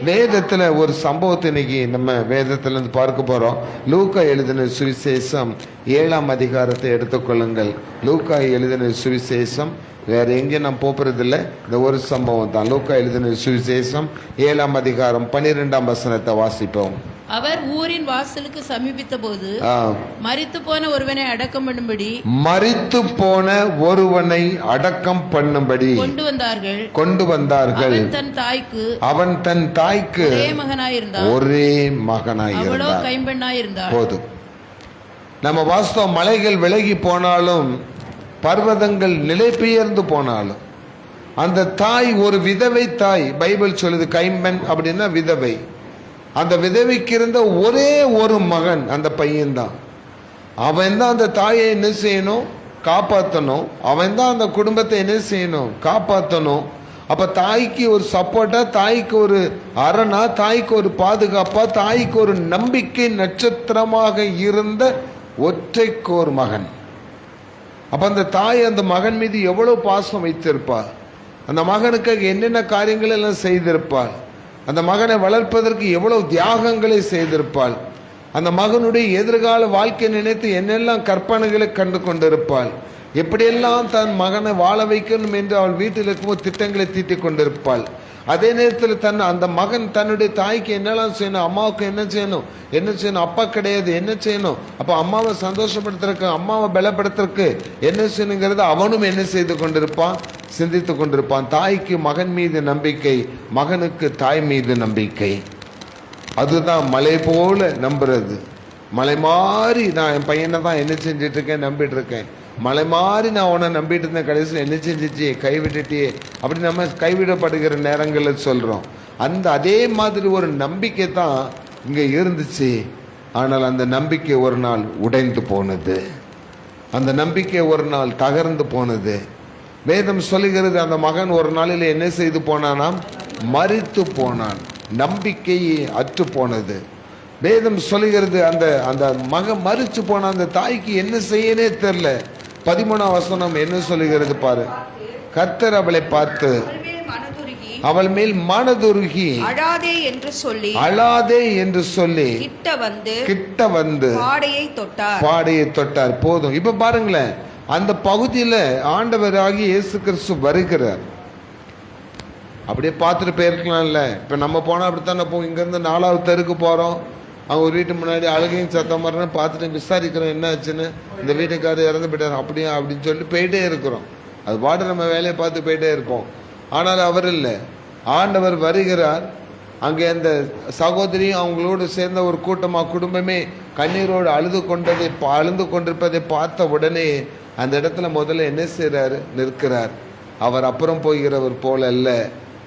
S3: வேதத்துல ஒரு சம்பவத்தை இன்னைக்கு நம்ம வேதத்துல இருந்து பார்க்க போறோம். லூக்கா எழுதின சுவிசேஷம் 7 அதிகாரத்தை எடுத்துக்கொள்ளுங்கள். லூக்கா எழுதின சுவிசேஷம், வேற எங்கே நாம் போறதில்லை, இந்த ஒரு சம்பவம் தான். லூக்கா எழுதின சுவிசேஷம் 7 அதிகாரம் 12 வசனத்தை வாசிப்போம்.
S4: அவர் ஊரின் வாசலுக்கு சமீபித்த போது மரித்து போன ஒருவனை அடக்கம் பண்ணும்படி கொண்டு வந்தார்கள். அவன் தன் தாய்க்கு ஒரே மகனாயிருந்தான். கைம்பெண்ணாயிருந்தார்.
S2: போதும். நம்ம வாஸ்தவம், மலைகள் விலகி போனாலும் பர்வதங்கள் நிலை பெயர்ந்து போனாலும் அந்த தாய் ஒரு விதவை தாய். பைபிள் சொல்லுது கைம்பெண் அப்படின்னா விதவை. அந்த விதவைக்கு இருந்த ஒரே ஒரு மகன் அந்த பையன்தான். அவன் தான் அந்த தாயை என்ன செய்யணும், காப்பாற்றணும். அவன் தான் அந்த குடும்பத்தை என்ன செய்யணும், காப்பாற்றணும். அப்ப தாய்க்கு ஒரு சப்போர்ட்டா, தாய்க்கு ஒரு அரணா, தாய்க்கு ஒரு பாதுகாப்பா, தாய்க்கு ஒரு நம்பிக்கை நட்சத்திரமாக இருந்த ஒற்றைக்கோர் மகன். அப்ப அந்த தாய் அந்த மகன் மீது எவ்வளவு பாசம் வைத்திருப்பாள், அந்த மகனுக்கு என்னென்ன காரியங்கள் எல்லாம் செய்திருப்பாள், அந்த மகனை வளர்ப்பதற்கு எவ்வளவு தியாகங்களை செய்திருப்பாள், அந்த மகனுடைய எதிர்கால வாழ்க்கை நினைத்து என்னெல்லாம் கற்பனைகளை கண்டு கொண்டிருப்பாள், எப்படியெல்லாம் தன் மகனை வாழ வைக்கணும் என்று அவள் வீட்டில் இருக்கும்போது திட்டங்களை தீட்டிக் கொண்டிருப்பாள். அதே நேரத்தில் அந்த மகன் தன்னுடைய தாய்க்கு என்னெல்லாம் செய்யணும், அம்மாவுக்கு என்ன செய்யணும், அப்பா கிடையாது என்ன செய்யணும், அப்போ அம்மாவை சந்தோஷப்படுத்துறதுக்கு, அம்மாவை பலப்படுத்துறதுக்கு என்ன செய்யணுங்கிறது அவனும் என்ன செய்து கொண்டிருப்பான், சிந்தித்து கொண்டிருப்பான். தாய்க்கு மகன் மீது நம்பிக்கை, மகனுக்கு தாய் மீது நம்பிக்கை. அதுதான் மலை போல நம்புறது. மலை மாறி நான் என் பையனை தான் என்ன செஞ்சிட்டு இருக்கேன், நம்பிட்டு இருக்கேன். மலை மாறி நான் உன்னை நம்பிட்டு இருந்தேன், கடைசியில் என்ன செஞ்சிச்சு, கைவிட்டுட்டியே. அப்படி நம்ம கைவிடப்படுகிற நேரங்களில் சொல்றோம். அதே மாதிரி ஒரு நம்பிக்கை தான் இங்க இருந்துச்சு. ஆனால் அந்த நம்பிக்கை ஒரு நாள் உடைந்து போனது, அந்த நம்பிக்கை ஒரு நாள் தகர்ந்து போனது. வேதம் சொல்லுகிறது, அந்த மகன் ஒரு நாளில் என்ன செய்து போனானாம், மரித்து போனான். நம்பிக்கை அற்று போனது. வேதம் சொல்லுகிறது, அந்த மகன் மரிச்சு போன அந்த தாய்க்கு என்ன செய்யனே தெரியல. 13 வசனம் என்ன சொல்லுகிறது பாரு. கர்த்தர் அவளை பார்த்து அவள் மேல் மனதுருகி அழாதே என்று சொல்லி கிட்ட வந்து பாடையை தொட்டார். போதும். இப்ப பாருங்களேன், அந்த பகுதியில் ஆண்டவராகி இயேசு கிறிஸ்து வருகிறார்.
S3: அப்படியே பார்த்துட்டு போயிருக்கலாம்ல. இப்போ நம்ம போனால் அப்படித்தானே போவோம். இங்கேருந்து 4வது தெருக்கு போகிறோம், அவங்க ஒரு வீட்டு முன்னாடி அழுகையும் சத்தம் வரணும்னு பார்த்துட்டு விசாரிக்கிறோம் என்ன ஆச்சுன்னு. இந்த வீட்டுக்காரர் இறந்து போயிட்டார் அப்படியா அப்படின்னு சொல்லிட்டு போயிட்டே இருக்கிறோம். அது பாட்டு நம்ம வேலையை பார்த்து போயிட்டே இருப்போம். ஆனால் அவர் இல்லை, ஆண்டவர் வருகிறார். அங்கே அந்த சகோதரியும் அவங்களோடு சேர்ந்த ஒரு கூட்டமாக குடும்பமே கண்ணீரோடு அழுது கொண்டிருப்பதை பார்த்த உடனே அந்த இடத்துல முதல்ல என்ன செய்கிறாரு? நிற்கிறார். அவர் அப்புறம் போகிறவர் போல அல்ல,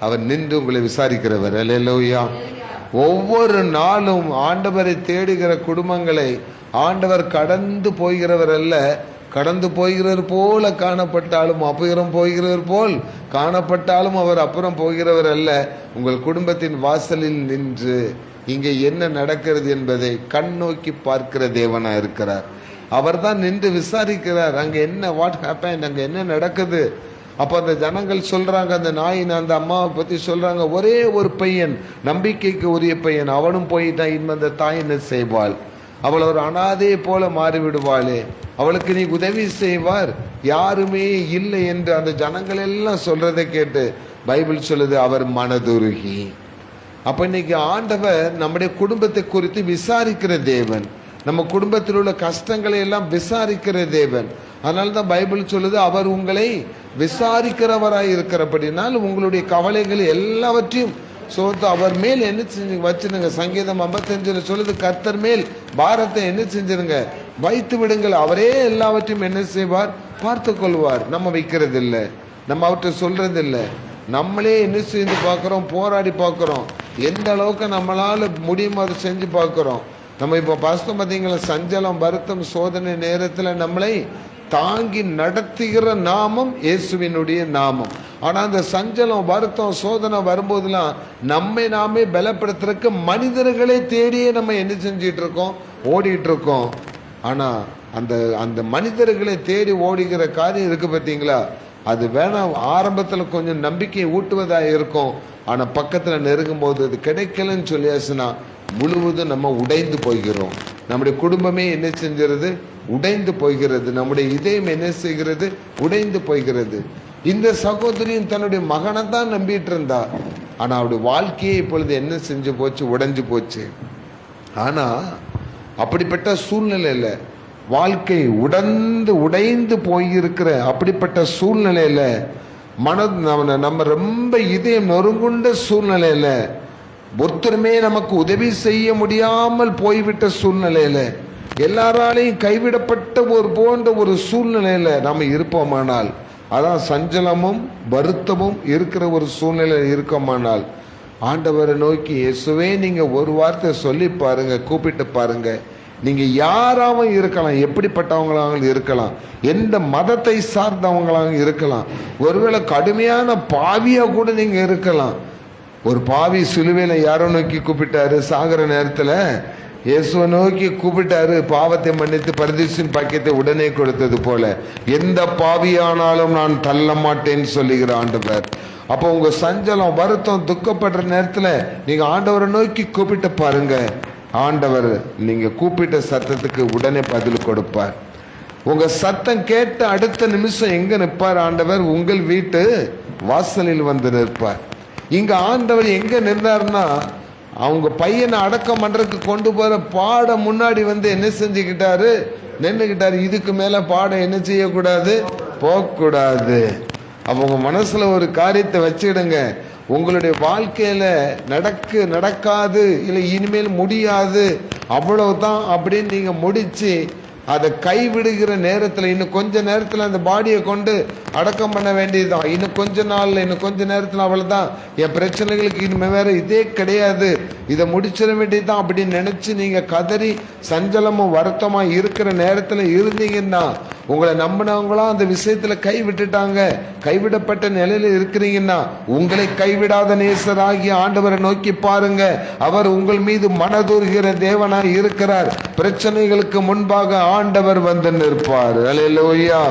S3: அவர் நின்று உங்களை விசாரிக்கிறவர். அல்லேலூயா. ஒவ்வொரு நாளும் ஆண்டவரை தேடுகிற குடும்பங்களை ஆண்டவர் கடந்து போகிறவர் அல்ல, கடந்து போகிறவர் போல காணப்பட்டாலும் அப்புறம் போகிறவர் போல் காணப்பட்டாலும் அவர் அப்புறம் போகிறவர் அல்ல. உங்கள் குடும்பத்தின் வாசலில் நின்று இங்கே என்ன நடக்கிறது என்பதை கண் நோக்கி பார்க்கிற தேவனா இருக்கிறார். அவர் தான் நின்று விசாரிக்கிறார். அங்க என்ன வாட் ஹேப்பன், அங்க என்ன நடக்குது. அப்போ அந்த ஜனங்கள் சொல்றாங்க, அந்த நாயின் அந்த அம்மாவை பத்தி சொல்றாங்க, ஒரே ஒரு பையன், நம்பிக்கைக்கு உரிய பையன், அவனும் போயிட்டான், இன்னும் அந்த தாய் என்ன செய்வாள்? அவள் ஒரு அனாதையை போல மாறிவிடுவாளே, அவளுக்கு நீ உதவி செய்வார் யாருமே இல்லை என்று அந்த ஜனங்கள் எல்லாம் சொல்றதை கேட்டு பைபிள் சொல்லுது அவர் மனதுருகி. அப்ப இன்னைக்கு ஆண்டவர் நம்முடைய குடும்பத்தை குறித்து விசாரிக்கிற தேவன், நம்ம குடும்பத்தில் உள்ள கஷ்டங்களை எல்லாம் விசாரிக்கிற தேவன். அதனால்தான் பைபிள் சொல்லுது அவர் உங்களை விசாரிக்கிறவராய் இருக்கிறபடினால் உங்களுடைய கவலைகள் எல்லாவற்றையும் அவர் மேல் என்ன செஞ்சு வச்சிருங்க. சங்கீதம் 55 சொல்லுது, கர்த்தர் மேல் பாரத்தை என்ன செஞ்சிருங்க, வைத்து விடுங்கள், அவரே எல்லாவற்றையும் என்ன செய்வார், பார்த்து கொள்வார். நம்ம வைக்கிறது இல்லை, நம்ம அவற்றை சொல்றது இல்லை, நம்மளே என்ன செஞ்சு பார்க்கிறோம், போராடி பார்க்கிறோம், எந்த அளவுக்கு நம்மளால முடியுமோ அதை செஞ்சு பார்க்கிறோம். நம்ம இப்போ பாஸ்தம் பார்த்தீங்களா, சஞ்சலம் வருத்தம் சோதனை நேரத்தில் நம்மளை தாங்கி நடத்துகிற நாமம் இயேசுவினுடைய நாமம். ஆனா அந்த சஞ்சலம் வருத்தம் சோதனை வரும்போதெல்லாம் நம்மை நாமே பலப்படுத்துறதுக்கு மனிதர்களை தேடியே நம்ம என்ன செஞ்சிட்டு இருக்கோம், ஓடிட்டு இருக்கோம். ஆனா அந்த அந்த மனிதர்களை தேடி ஓடுகிற காரியம் இருக்கு பார்த்தீங்களா, அது வேணா ஆரம்பத்துல கொஞ்சம் நம்பிக்கையை ஊட்டுவதா இருக்கும். ஆனா பக்கத்துல நெருங்கும் போது அது கிடைக்கலன்னு சொல்லியாச்சுன்னா முழுவதும் நம்ம உடைந்து போகிறோம். நம்முடைய குடும்பமே என்ன செஞ்சிருது, உடைந்து போகிறது. நம்முடைய இதயம் என்ன செய்கிறது, உடைந்து போகிறது. இந்த சகோதரியும் தன்னுடைய மகனை தான் நம்பிட்டு இருந்தா, ஆனா அவருடைய வாழ்க்கையே இப்பொழுது என்ன செஞ்சு போச்சு, உடைஞ்சு போச்சு. ஆனா அப்படிப்பட்ட சூழ்நிலையில வாழ்க்கை உடைந்து போயிருக்கிற அப்படிப்பட்ட சூழ்நிலையில நம்ம ரொம்ப இதயம் நொறுங்குண்ட சூழ்நிலையில ஒருத்தருமே நமக்கு உதவி செய்ய முடியாமல் போய்விட்ட சூழ்நிலையில எல்லாராலையும் கைவிடப்பட்ட போன்ற ஒரு சூழ்நிலையில நம்ம இருப்போமானால், அதான் சஞ்சலமும் வருத்தமும் இருக்கிற ஒரு சூழ்நிலை இருக்கோமானால் ஆண்டவரை நோக்கி இயேசுவே நீங்க ஒரு வார்த்தை சொல்லி பாருங்க, கூப்பிட்டு பாருங்க. நீங்க யாராவும் இருக்கலாம், எப்படிப்பட்டவங்களாக இருக்கலாம், எந்த மதத்தை சார்ந்தவங்களாக இருக்கலாம், ஒருவேளை கடுமையான பாவியா கூட நீங்க இருக்கலாம். ஒரு பாவி சிலுவையில யாரோ நோக்கி கூப்பிட்டாரு, சாகிற நேரத்துல இயேசுவை நோக்கி கூப்பிட்டாரு, பாவத்தை மன்னித்து பரதீசின் பாக்கியத்தை உடனே கொடுத்தது போல எந்த பாவியானாலும் நான் தள்ள மாட்டேன்னு சொல்லுகிற ஆண்டவர். அப்போ உங்க சஞ்சலம் வருத்தம் துக்கப்படுற நேரத்துல நீங்க ஆண்டவரை நோக்கி கூப்பிட்டு பாருங்க, ஆண்டவர் நீங்க கூப்பிட்ட சத்தத்துக்கு உடனே பதில் கொடுப்பார். உங்க சத்தம் கேட்ட அடுத்த நிமிஷம் எங்க நிற்பார் ஆண்டவர், உங்கள் வீட்டு வாசலில் வந்து நிற்பார். இங்க ஆண்டவர் எங்க நின்றார்னா, அவங்க பையனை அடக்கம் பண்றதுக்கு கொண்டு போற பாட முன்னாடி வந்து என்ன செஞ்சுக்கிட்டாரு, நின்றுகிட்டாரு. இதுக்கு மேல பாட என்ன செய்யக்கூடாது, போகக்கூடாது. அப்ப உங்க மனசுல ஒரு காரியத்தை வச்சுடுங்க, உங்களுடைய வாழ்க்கையில நடக்காது, இல்லை இனிமேல் முடியாது, அவ்வளவுதான் அப்படின்னு நீங்க முடிச்சு அதை கைவிடுகிற நேரத்தில் இன்னும் கொஞ்ச நேரத்தில் அந்த பாடியை கொண்டு அடக்கம் பண்ண வேண்டியதுதான். இன்னும் கொஞ்ச நாள்ல இன்னும் கொஞ்ச நேரத்தில் அவ்வளவுதான், என் பிரச்சனைகளுக்கு இனிமே வேற இதே கிடையாது, இதை முடிச்சிட வேண்டியதுதான் அப்படின்னு நினைச்சு நீங்க கதறி சஞ்சலமும் வருத்தமா இருக்கிற நேரத்தில் இருந்தீங்கன்னா, உங்களை நம்பினவங்களாம் அந்த விஷயத்துல கைவிட்டுட்டாங்க, கைவிடப்பட்ட நிலையில இருக்கிறீங்கன்னா உங்களை கைவிடாத நேசராகிய ஆண்டவரை நோக்கி பாருங்க. அவர் உங்கள் மீது மனதுருகிற தேவனாய் இருக்கிறார். பிரச்சனைகளுக்கு முன்பாக ஆண்டவர் வந்து நிற்பார். அல்லேலூயா.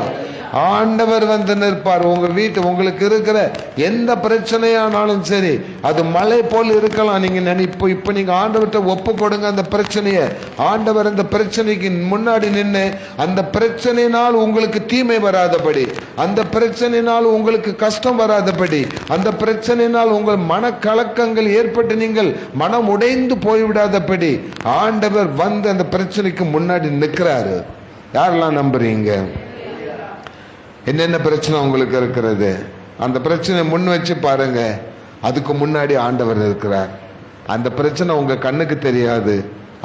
S3: ஆண்டவர் வந்து நிற்பார். உங்க வீட்டு உங்களுக்கு இருக்கிற எந்த பிரச்சனையானாலும் சரி, அது மலை போல் இருக்கலாம். நீங்க இப்ப நீங்க ஆண்டவர்கிட்ட ஒப்பு கொடுங்க அந்த பிரச்சனையை. ஆண்டவர் அந்த பிரச்சனைக்கு முன்னாடி நின்று அந்த பிரச்சனையினால் உங்களுக்கு தீமை வராதபடி, அந்த பிரச்சனையினால் உங்களுக்கு கஷ்டம் வராதபடி, அந்த பிரச்சனையினால் உங்கள் மனக்கலக்கங்கள் ஏற்பட்டு நீங்கள் மனம் உடைந்து போய்விடாதபடி ஆண்டவர் வந்து அந்த பிரச்சனைக்கு முன்னாடி நிற்கிறாரு. யாரெல்லாம் நம்புறீங்க? என்னென்ன பிரச்சனை உங்களுக்கு இருக்கிறது, அந்த பிரச்சனை முன் வச்சு பாருங்க. அதுக்கு முன்னாடி ஆண்டவர் இருக்கிறார். அந்த பிரச்சனை உங்க கண்ணுக்கு தெரியாது,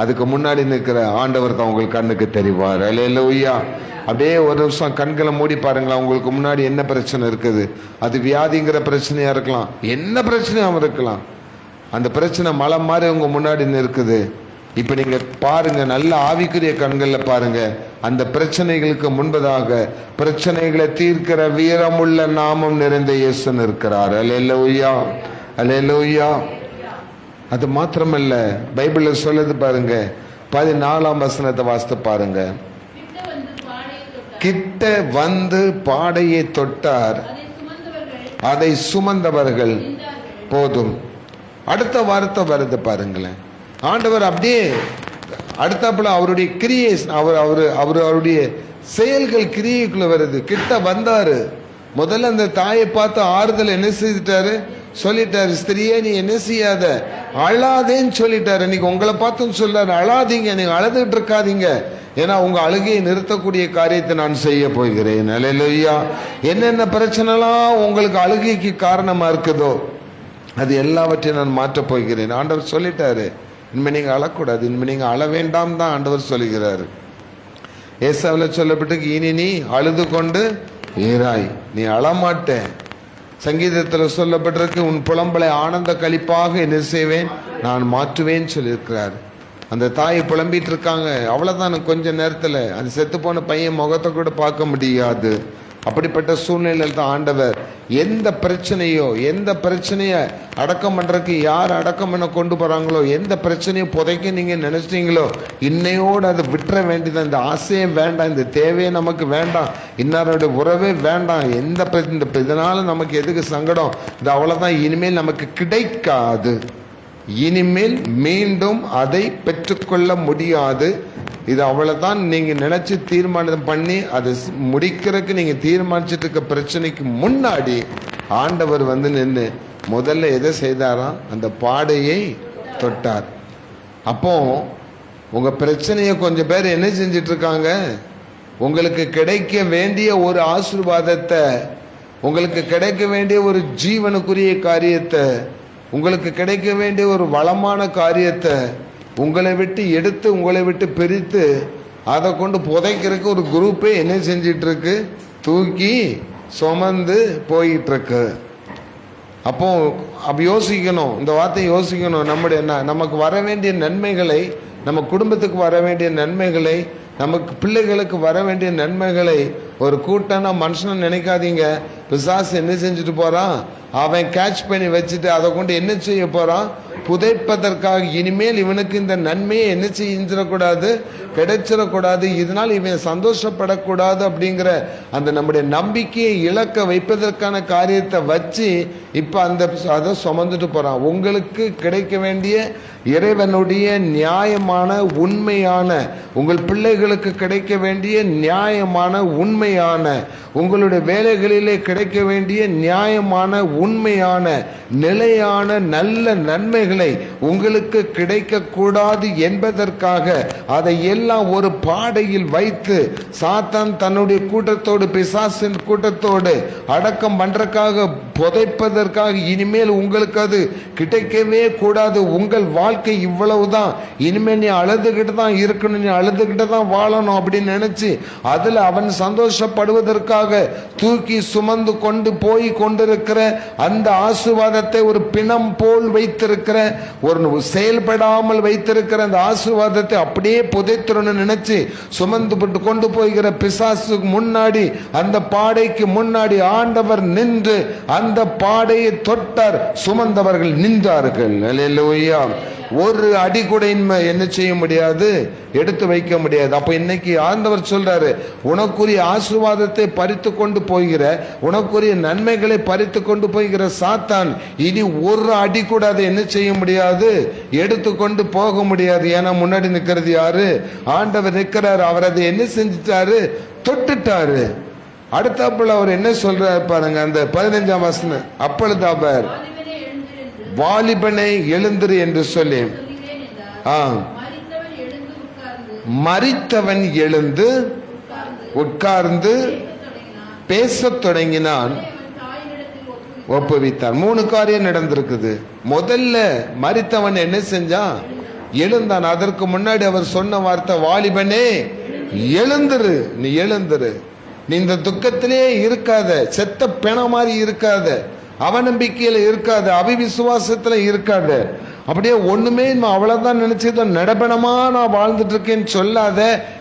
S3: அதுக்கு முன்னாடி நிற்கிற ஆண்டவர் தான் உங்களுக்கு கண்ணுக்கு தெரிவார். அல்லேலூயா. அப்படியே ஒரு நிமிஷம் கண்களை மூடி பாருங்களா. உங்களுக்கு முன்னாடி என்ன பிரச்சனை இருக்குது? அது வியாதிங்கிற பிரச்சனையா இருக்கலாம், என்ன பிரச்சனையாகவும் இருக்கலாம். அந்த பிரச்சனை மலை மாதிரி உங்க முன்னாடி நிற்குது. இப்ப நீங்க பாருங்க, நல்ல ஆவிக்குரிய கண்கள்ல பாருங்க. அந்த பிரச்சனைகளுக்கு முன்பதாக பிரச்சனைகளை தீர்க்கிற வீரமுள்ள நாமம் நிறைந்த இயேசு இருக்கிறார். அல்லேலூயா, அல்லேலூயா. அது மாத்திரமல்ல, பைபிள்ல சொல்லுது பாருங்க, 14ஆம் வசனத்தை வாசித்து பாருங்க. கிட்ட வந்து பாடையை தொட்டார், அதை சுமந்தவர்கள் போதும். அடுத்த வார்த்தை வருது பாருங்களேன். ஆண்டவர் அப்படியே அடுத்தாப்புல அவருடைய கிரியேஷன், அவருடைய செயல்கள் கிரியைக்குள்ள வருது. கிட்ட வந்தாரு. முதல்ல அந்த தாயை பார்த்து ஆறுதல் என்ன செய்துட்டாரு? சொல்லிட்டாரு, ஸ்திரியே நீ என்ன செய்யாத, அழாதேன்னு சொல்லிட்டாரு. இன்னைக்கு உங்களை பார்த்துன்னு சொல்றாரு, அழாதீங்க, நீங்க அழுதுட்டு இருக்காதீங்க, ஏன்னா உங்க அழுகையை நிறுத்தக்கூடிய காரியத்தை நான் செய்ய போகிறேன். அல்லேலூயா. என்னென்ன பிரச்சனைலாம் உங்களுக்கு அழுகைக்கு காரணமா இருக்குதோ அது எல்லாவற்றையும் நான் மாற்றப் போகிறேன். ஆண்டவர் சொல்லிட்டாரு, இனிமே நீங்க அழக்கூடாது, இனிமே நீங்க அழ வேண்டாம் தான் ஆண்டவர் சொல்லுகிறாரு. ஏசாவில் சொல்லப்பட்டு, இனி நீ அழுது கொண்டு ஏறாய், நீ அழமாட்ட. சங்கீதத்தில் சொல்லப்பட்டிருக்கு, உன் புலம்பலை ஆனந்த கழிப்பாக என்ன செய்வேன், நான் மாற்றுவேன்னு சொல்லியிருக்கிறார். அந்த தாயை புலம்பிட்டு இருக்காங்க. அவ்வளவுதான், கொஞ்ச நேரத்தில் அந்த செத்து போன பையன் முகத்தை கூட பார்க்க முடியாது. அப்படிப்பட்ட சூழ்நிலையில் தான் ஆண்டவர் எந்த பிரச்சனையோ, எந்த பிரச்சனையை அடக்கம் பண்றதுக்கு யார் அடக்கம் பண்ண கொண்டு போறாங்களோ, எந்த பிரச்சனையை புதைக்க நீங்க நினைச்சிட்டீங்களோ, இன்னையோடு அதை விட்டுற வேண்டியது. இந்த ஆசையே வேண்டாம், இந்த தேவையே நமக்கு வேண்டாம், இன்னாரோட உறவே வேண்டாம், இதனால நமக்கு எதுக்கு சங்கடம், இது அவ்வளவுதான், இனிமேல் நமக்கு கிடைக்காது, இனிமேல் மீண்டும் அதை பெற்றுக்கொள்ள முடியாது, இது அவ்வளவுதான் நீங்க நினைச்சு தீர்மானம் பண்ணி அதை முடிக்கிறதுக்கு நீங்க தீர்மானிச்சுட்டு இருக்க பிரச்சனைக்கு முன்னாடி ஆண்டவர் வந்து நின்று முதல்ல எதை செய்தாராம்? அந்த பாடையை தொட்டார். அப்போ உங்க பிரச்சனையை கொஞ்சம் பேர் என்ன செஞ்சிட்டு இருக்காங்க? உங்களுக்கு கிடைக்க வேண்டிய ஒரு ஆசீர்வாதத்தை, உங்களுக்கு கிடைக்க வேண்டிய ஒரு ஜீவனுக்குரிய காரியத்தை, உங்களுக்கு கிடைக்க வேண்டிய ஒரு வளமான காரியத்தை உங்களை விட்டு எடுத்து, உங்களை விட்டு பிரித்து அதை கொண்டு புதைக்கிறதுக்கு ஒரு குரூப்பே என்ன செஞ்சிட்டு இருக்கு? தூக்கி சுமந்து போயிட்டு இருக்கு. அப்போ யோசிக்கணும், இந்த வார்த்தையை யோசிக்கணும். நமக்கு வர வேண்டிய நன்மைகளை, நம்ம குடும்பத்துக்கு வர வேண்டிய நன்மைகளை, நமக்கு பிள்ளைகளுக்கு வர வேண்டிய நன்மைகளை ஒரு கூட்டம்னா மனுஷனை நினைக்காதீங்க. பிசாசு என்ன செஞ்சுட்டு போறான்? அவன் கேட்ச் பண்ணி வச்சுட்டு அதை கொண்டு என்ன செய்ய போறான்? புதைப்பதற்காக. இனிமேல் இவனுக்கு இந்த நன்மையை என்ன செஞ்சிடக்கூடாது, கிடைச்சிடக்கூடாது, இதனால் இவன் சந்தோஷப்படக்கூடாது அப்படிங்கிற அந்த நம்முடைய நம்பிக்கையை இழக்க வைப்பதற்கான காரியத்தை வச்சு இப்ப அதை சுமந்துட்டு போறான். உங்களுக்கு கிடைக்க வேண்டிய இறைவனுடைய நியாயமான உண்மையான, உங்கள் பிள்ளைகளுக்கு கிடைக்க வேண்டிய நியாயமான உண்மையான, உங்களுடைய வேலைகளிலே கிடைக்க வேண்டிய நியாயமான உண்மையான நிலையான நல்ல நன்மைகளை உங்களுக்கு கிடைக்க கூடாது என்பதற்காக அதை எல்லாம் ஒரு பாடையில் வைத்து சாத்தான் தன்னுடைய கூட்டத்தோடு, பிசாசின் கூட்டத்தோடு அடக்கம் பண்றதுக்காக, புதைப்பதற்காக, இனிமேல் உங்களுக்கு அது கிடைக்கவே கூடாது, உங்கள் வாழ்க்கை இவ்வளவுதான், இனிமேல் நீ அழுதுகிட்டு தான் இருக்கணும், நீ அழுதுகிட்டு தான் வாழணும் அப்படின்னு நினைச்சு அதுல அவன் சந்தோஷப்படுவதற்காக தூக்கி சுமந்து கொண்டு போய் கொண்டிருக்கிற அந்த ஆசீர்வாதத்தை ஒரு பிணம் போல் வைத்திருக்கிற, ஒரு செயல்படாமல் வைத்திருக்கிற அந்த ஆசீர்வாதத்தை அப்படியே புதைத்திரன்னு நினைச்சு சுமந்து கொண்டு போகிற பிசாசுக்கு முன்னாடி, அந்த பாடைக்கு முன்னாடி ஆண்டவர் நின்று அந்த பாடையை தொட்டார். சுமந்தவர்கள் நின்றார்கள். அல்லேலூயா. ஒரு அடி கூட இனிமே என்ன செய்ய முடியாது, எடுத்து வைக்க முடியாது. அப்ப இன்னைக்கு ஆண்டவர் சொல்றாரு, உனக்குரிய ஆசீர்வாதத்தை பறித்து கொண்டு போகிற, உனக்குரிய நன்மைகளை பறித்து கொண்டு போகிற சாத்தான் இனி ஒரு அடி கூட அதை என்ன செய்ய முடியாது, எடுத்துக்கொண்டு போக முடியாது. ஏன்னா முன்னாடி நிக்கிறது யாரு? ஆண்டவர் நிற்கிறாரு. அவர் அதை என்ன செஞ்சிட்டாரு? தொட்டுட்டாரு. அடுத்தாப்புல அவர் என்ன சொல்றாரு பாருங்க, அந்த 15ஆம் வசனம். அப்பொழுது அவர் வாலிபனை எழுந்திரு என்று சொல்லி, மரித்தவன் எழுந்து உட்கார்ந்து பேசத் தொடங்கினான், ஒப்புவித்தான். 3 காரியம் நடந்திருக்குது. முதல்ல மரித்தவன் என்ன செஞ்சான்? எழுந்தான். அதற்கு முன்னாடி அவர் சொன்ன வார்த்தை, வாலிபனே எழுந்திரு, நீ எழுந்திரு, நீ இந்த துக்கத்திலே இருக்காத, செத்த பிண மாதிரி இருக்காத, அவநம்பிக்கையில இருக்காத, அவிவிசுவாசத்துல இருக்காத, அப்படியே ஒண்ணுமே அவ்வளவுதான் நினைச்சுதான் நடபணமா நான் வாழ்ந்துட்டு இருக்கேன்னு சொல்லாத,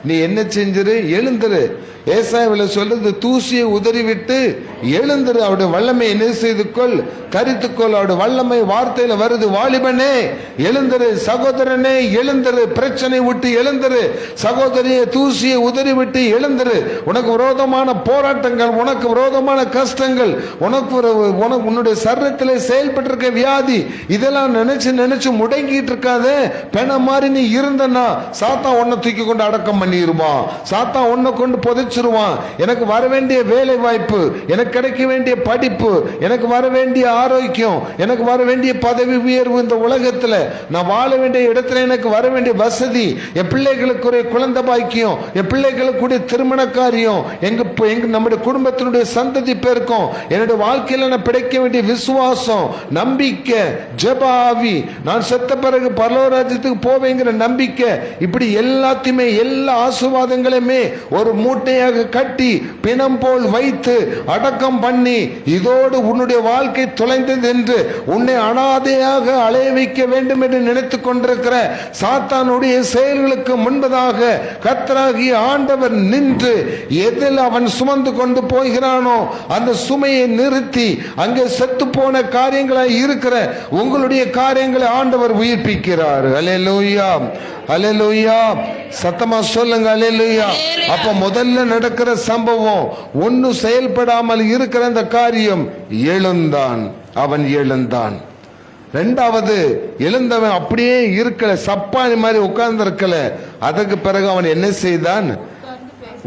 S3: நீ என்ன செஞ்சிரு? எழுந்திரு. ஏசாயாவில் சொல்றது, தூசியை உதறிவிட்டு எழுந்திரு, அவருடைய வல்லமை என்ன செய்து கொள், கரித்துக்கொள். அவருடைய வல்லமை வார்த்தையில வருது. வாலிபனே எழுந்திரு, சகோதரனே எழுந்திரு, பிரச்சனை விட்டு எழுந்திரு, சகோதரியை தூசியை உதறி விட்டு எழுந்திரு. உனக்கு விரோதமான போராட்டங்கள், உனக்கு விரோதமான கஷ்டங்கள், உனக்கு உன்னுடைய சரீரத்திலே செயல்பட்டிருக்க வியாதி, இதெல்லாம் நினைச்சு முடங்கிட்டு இருக்காத. பெண மாதிரி நீ இருந்தனா சாத்தான் உன்னை தூக்கி கொண்டு அடக்கம் பண்ணிடுவான், சாத்தான் உன்னை கொண்டு புதைச்சிருவான். எனக்கு வர வேண்டிய வேலை வாய்ப்பு, எனக்கு கிடைக்க வேண்டிய படிப்பு, எனக்கு வர வேண்டிய ஆரோக்கியம், எனக்கு வர வேண்டிய பதவி உயர்வு, இந்த உலகத்துல நான் வாழ வேண்டிய இடத்துல எனக்கு வர வேண்டிய வசதி, என் பிள்ளைகளுக்கு குழந்தை பாக்கியம், என் பிள்ளைகளுக்கு திருமண காரியம், எங்க நம்முடைய குடும்பத்தினுடைய சந்ததி பெருக்கம், என்னுடைய வாழ்க்கையில நான் கிடைக்க வேண்டிய விசுவாசம், நம்பிக்கை, ஜெபாவி, நான் செத்த பிறகு பரலோகராஜ்யத்துக்கு போவேங்கிற நம்பிக்கை, இப்படி எல்லாத்தையுமே எல்லா ஆசீர்வாதங்களையுமே ஒரு மூட்டையாக கட்டி பிணம் போல் வைத்து அடக்கம் பண்ணி, இதோடு உன்னுடைய வாழ்க்கை தொலைந்தது என்று உன்னை அனாதையாக அலைய வைக்க வேண்டும் என்று நினைத்துக் கொண்டிருக்கிற சாத்தானுடைய செயல்களுக்கு முன்பதாக கர்த்தராகிய ஆண்டவர் நின்று, எதில் அவன் சுமந்து கொண்டு போகிறானோ அந்த சுமையை நிறுத்தி, அங்கே செத்து போன காரியங்களாய் இருக்கிற உங்களுடைய காரியங்களை ஆண்டவர் உயிர்ப்பிக்கிறார். அல்லேலூயா, அல்லேலூயா, சத்தமா சொல்லுங்க அல்லேலூயா. அப்ப முதல்ல நடக்கிற சம்பவம், ஒன்னு செயல்படாமல் இருக்கிற அந்த காரியம், எழுந்தான், அவன் எழுந்தான். ரெண்டாவது, எழுந்தவன் அப்படியே இருக்கல, சப்பானி மாதிரி உட்கார்ந்து இருக்கல. அதற்கு பிறகு அவன் என்ன செய்தான்?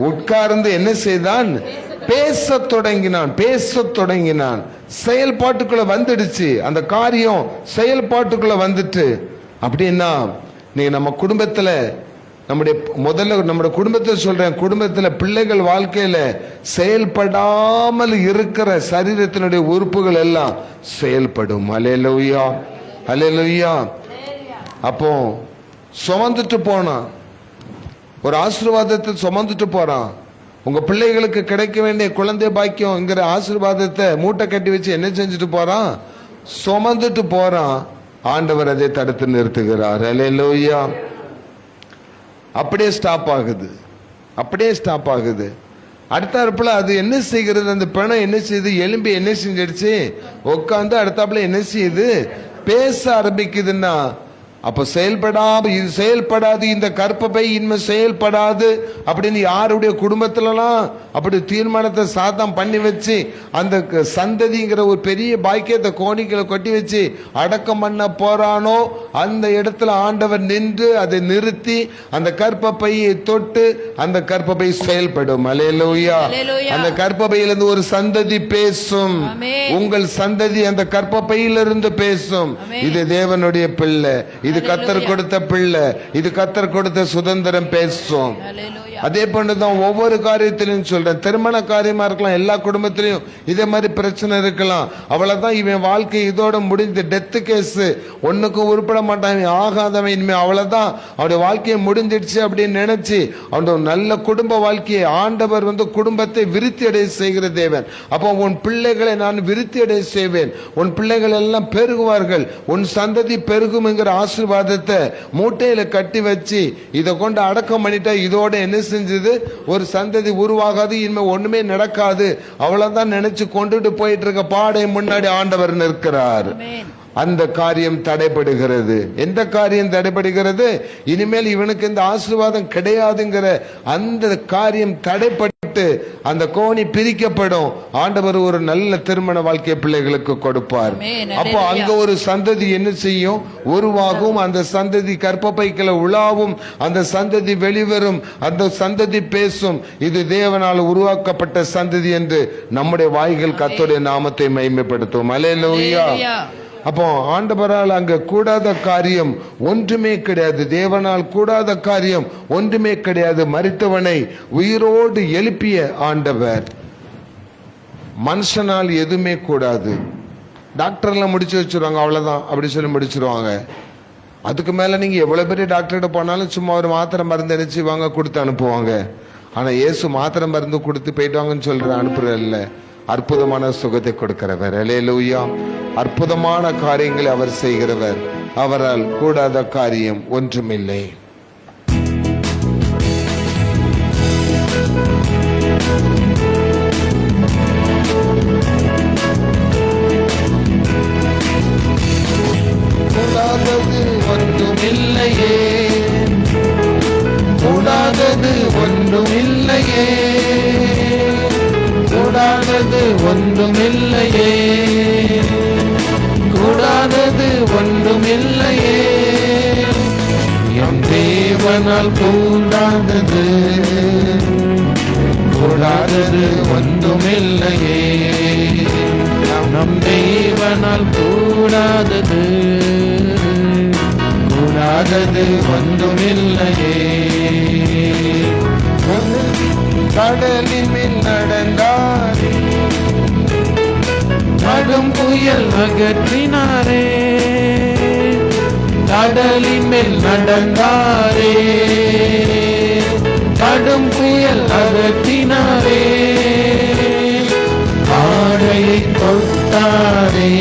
S3: உட்கார்ந்து என்ன செய்தான்? பேச தொடங்கினான், பேச தொடங்கினான். செயல்பாட்டுக்குள்ள வந்துடுச்சு, அந்த காரியம் செயல்பாட்டுக்குள்ள வந்துட்டு. அப்படின்னா நீங்க நம்ம குடும்பத்துல, நம்முடைய குடும்பத்தில் சொல்றேன், குடும்பத்துல பிள்ளைகள் வாழ்க்கையில செயல்படாமல் இருக்கிற சரீரத்தினுடைய உறுப்புகள் எல்லாம் செயல்படும். அல்லேலூயா, அல்லேலூயா. அப்போ சுமந்துட்டு போனான், ஒரு ஆசீர்வாதத்தை சுமந்துட்டு போறான். உங்க பிள்ளைகளுக்கு கிடைக்க வேண்டிய குழந்தை பாக்கியம்ங்கிற ஆசீர்வாதத்தை மூட்டை கட்டி வச்சு என்ன செஞ்சுட்டு போறான்? சுமந்துட்டு போறான். ஆண்டவர் அதை தடுத்து நிறுத்துகிறார். அல்லேலூயா. அப்படியே ஸ்டாப் ஆகுது, அப்படியே ஸ்டாப் ஆகுது. அடுத்தாப்புல அது என்ன செய்கிறது? அந்த பிணம் என்ன செய்யுது? எலும்பி என்ன செஞ்சிடுச்சு? உட்காந்து அடுத்தாப்புல என்ன செய்யுது? பேச ஆரம்பிக்குதுன்னா, அப்ப செயல்படாது, இந்த கற்பப்பை இனிமே செயல்படாது அப்படின்னு யாருடைய குடும்பத்திலலாம் அப்படி தீர்மானத்தை சாத்தம் பண்ணி வச்சு, அந்த சந்ததிங்கிற ஒரு பெரிய பாக்கியத்தை கோணிகளை கொட்டி வச்சு அடக்கம் பண்ண போறானோ, அந்த இடத்துல ஆண்டவர் நின்று அதை நிறுத்தி அந்த கற்பப்பையை தொட்டு அந்த கற்பப்பை செயல்படும். அல்லேலூயா. அந்த கற்பப்பையிலிருந்து ஒரு சந்ததி பேசும். உங்கள் சந்ததி அந்த கற்பப்பையிலிருந்து பேசும். இது தேவனுடைய பிள்ளை, இது கர்த்தர் கொடுத்த பிள்ளை, இது கர்த்தர் கொடுத்த சுதந்திரம் பேசும். அதே போன்றுதான் ஒவ்வொரு காரியத்திலையும் சொல்றேன். திருமண காரியமா இருக்கலாம், எல்லா குடும்பத்திலையும் இதே மாதிரி பிரச்சனை இருக்கலாம். அவ்வளவுதான், இவன் வாழ்க்கை இதோட முடிந்து, டெத்து கேஸ், ஒண்ணுக்கும் உருப்பட மாட்டான், ஆகாதவன், இனிமே அவ்வளவுதான், அவனுடைய வாழ்க்கையை முடிஞ்சிடுச்சு அப்படின்னு நினைச்சு அவனுடைய நல்ல குடும்ப வாழ்க்கையை ஆண்டவர் குடும்பத்தை விருத்தி அடைய செய்கிற தேவன். அப்போ உன் பிள்ளைகளை நான் விருத்தி அடைய செய்வேன், உன் பிள்ளைகள் எல்லாம் பெருகுவார்கள், உன் சந்ததி பெருகும்ங்கிற ஆசீர்வாதத்தை மூட்டையில கட்டி வச்சு இதை கொண்டு அடக்கம் பண்ணிட்டா, இதோட என்ன செஞ்சது? ஒரு சந்ததி உருவாகாது, இனிமே ஒண்ணுமே நடக்காது, அவ்வளவுதான் நினைச்சு கொண்டுட்டு போயிட்டு இருக்க பாடை முன்னாடி ஆண்டவர் நிற்கிறார். அந்த காரியம் தடைபடுகிறது. எந்த காரியம் தடைபடுகிறது? இனிமேல் இவனுக்கு இந்த ஆசீர்வாதம் கிடையாதுங்கிற அந்த காரியம் தடைப்பட்டு அந்த கோணி பிரிக்கப்படும். ஆண்டவர் ஒரு நல்ல திருமண வாழ்க்கை பிள்ளைகளுக்கு கொடுப்பார். அப்போ அங்க ஒரு சந்ததி என்ன செய்யும்? உருவாகும். அந்த சந்ததி கர்ப்பப்பைக்குள்ள உலாவும். அந்த சந்ததி வெளிவரும். அந்த சந்ததி பேசும். இது தேவனால் உருவாக்கப்பட்ட சந்ததி என்று நம்முடைய வாய்கள் கர்த்தருடைய நாமத்தை மகிமைப்படுத்தும். அல்லேலூயா. அப்போ ஆண்டவரால் அங்க கூடாத காரியம் ஒன்றுமே கிடையாது. தேவனால் கூடாத காரியம் ஒன்றுமே கிடையாது. மரித்தவனை உயிரோடு எழுப்பிய ஆண்டவர். மனுஷனால் எதுவுமே கூடாது. டாக்டர்லாம் முடிச்சு வச்சிருவாங்க, அவ்வளவுதான் அப்படி சொல்லி முடிச்சிருவாங்க. அதுக்கு மேல நீங்க எவ்வளவு பெரிய டாக்டர்கிட்ட போனாலும் சும்மா ஒரு மாத்திரை மருந்து அடிச்சு வாங்க கொடுத்து அனுப்புவாங்க. ஆனா இயேசு மாத்திரை மருந்து கொடுத்து போயிட்டு வாங்கன்னு சொல்ற அனுப்புறதில்ல. அற்புதமான சுகத்தை கொடுக்கிறவர். அல்லேலூயா. அற்புதமான காரியங்களை அவர் செய்கிறவர். அவரால் கூடாத காரியம் ஒன்றுமில்லை. கூடாதது ஒன்றுமில்லையே, கூடாதது ஒன்றுமில்லையே, கூடாதது ஒன்றுமில்லையே, கூடாதது ஒன்றுமில்லையே, என் தேவனால் கூடாதது, கூடாதது ஒன்றுமில்லையே, நம் தேவனால் கூடாதது, கூடாதது ஒன்றுமில்லையே. கடலின் மேல் நடந்தாரே, கடும் புயல் அகற்றினாரே, கடலின் மேல் நடந்தாரே, கடும் புயல் அகற்றினாரே, ஆடையை தொட்டாரே,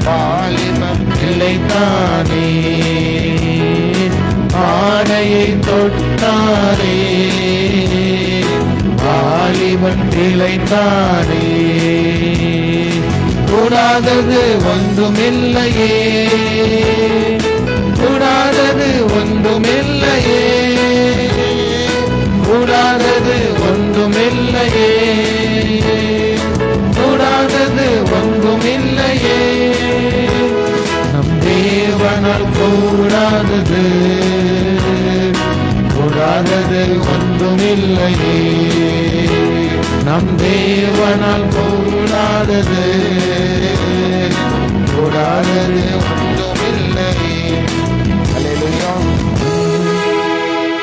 S3: பாலிமம் கிளைத்தானே, ஆடையை தொட்டாரே, வாலிபன் கிளைத்தானே, கூடாதது ஒன்றுமில்லையே, கூடாதது ஒன்றுமில்லையே, கூடாதது ஒன்றுமில்லையே, கூடாதது ஒன்றுமில்லையே, நம் தேவனால் கூடாதது, கூடாதது ஒன்றுமில்லையே, நம் தேவனால் கூடாதது, கூடாதது ஒன்றுமில்லையே. அல்லேலூயா.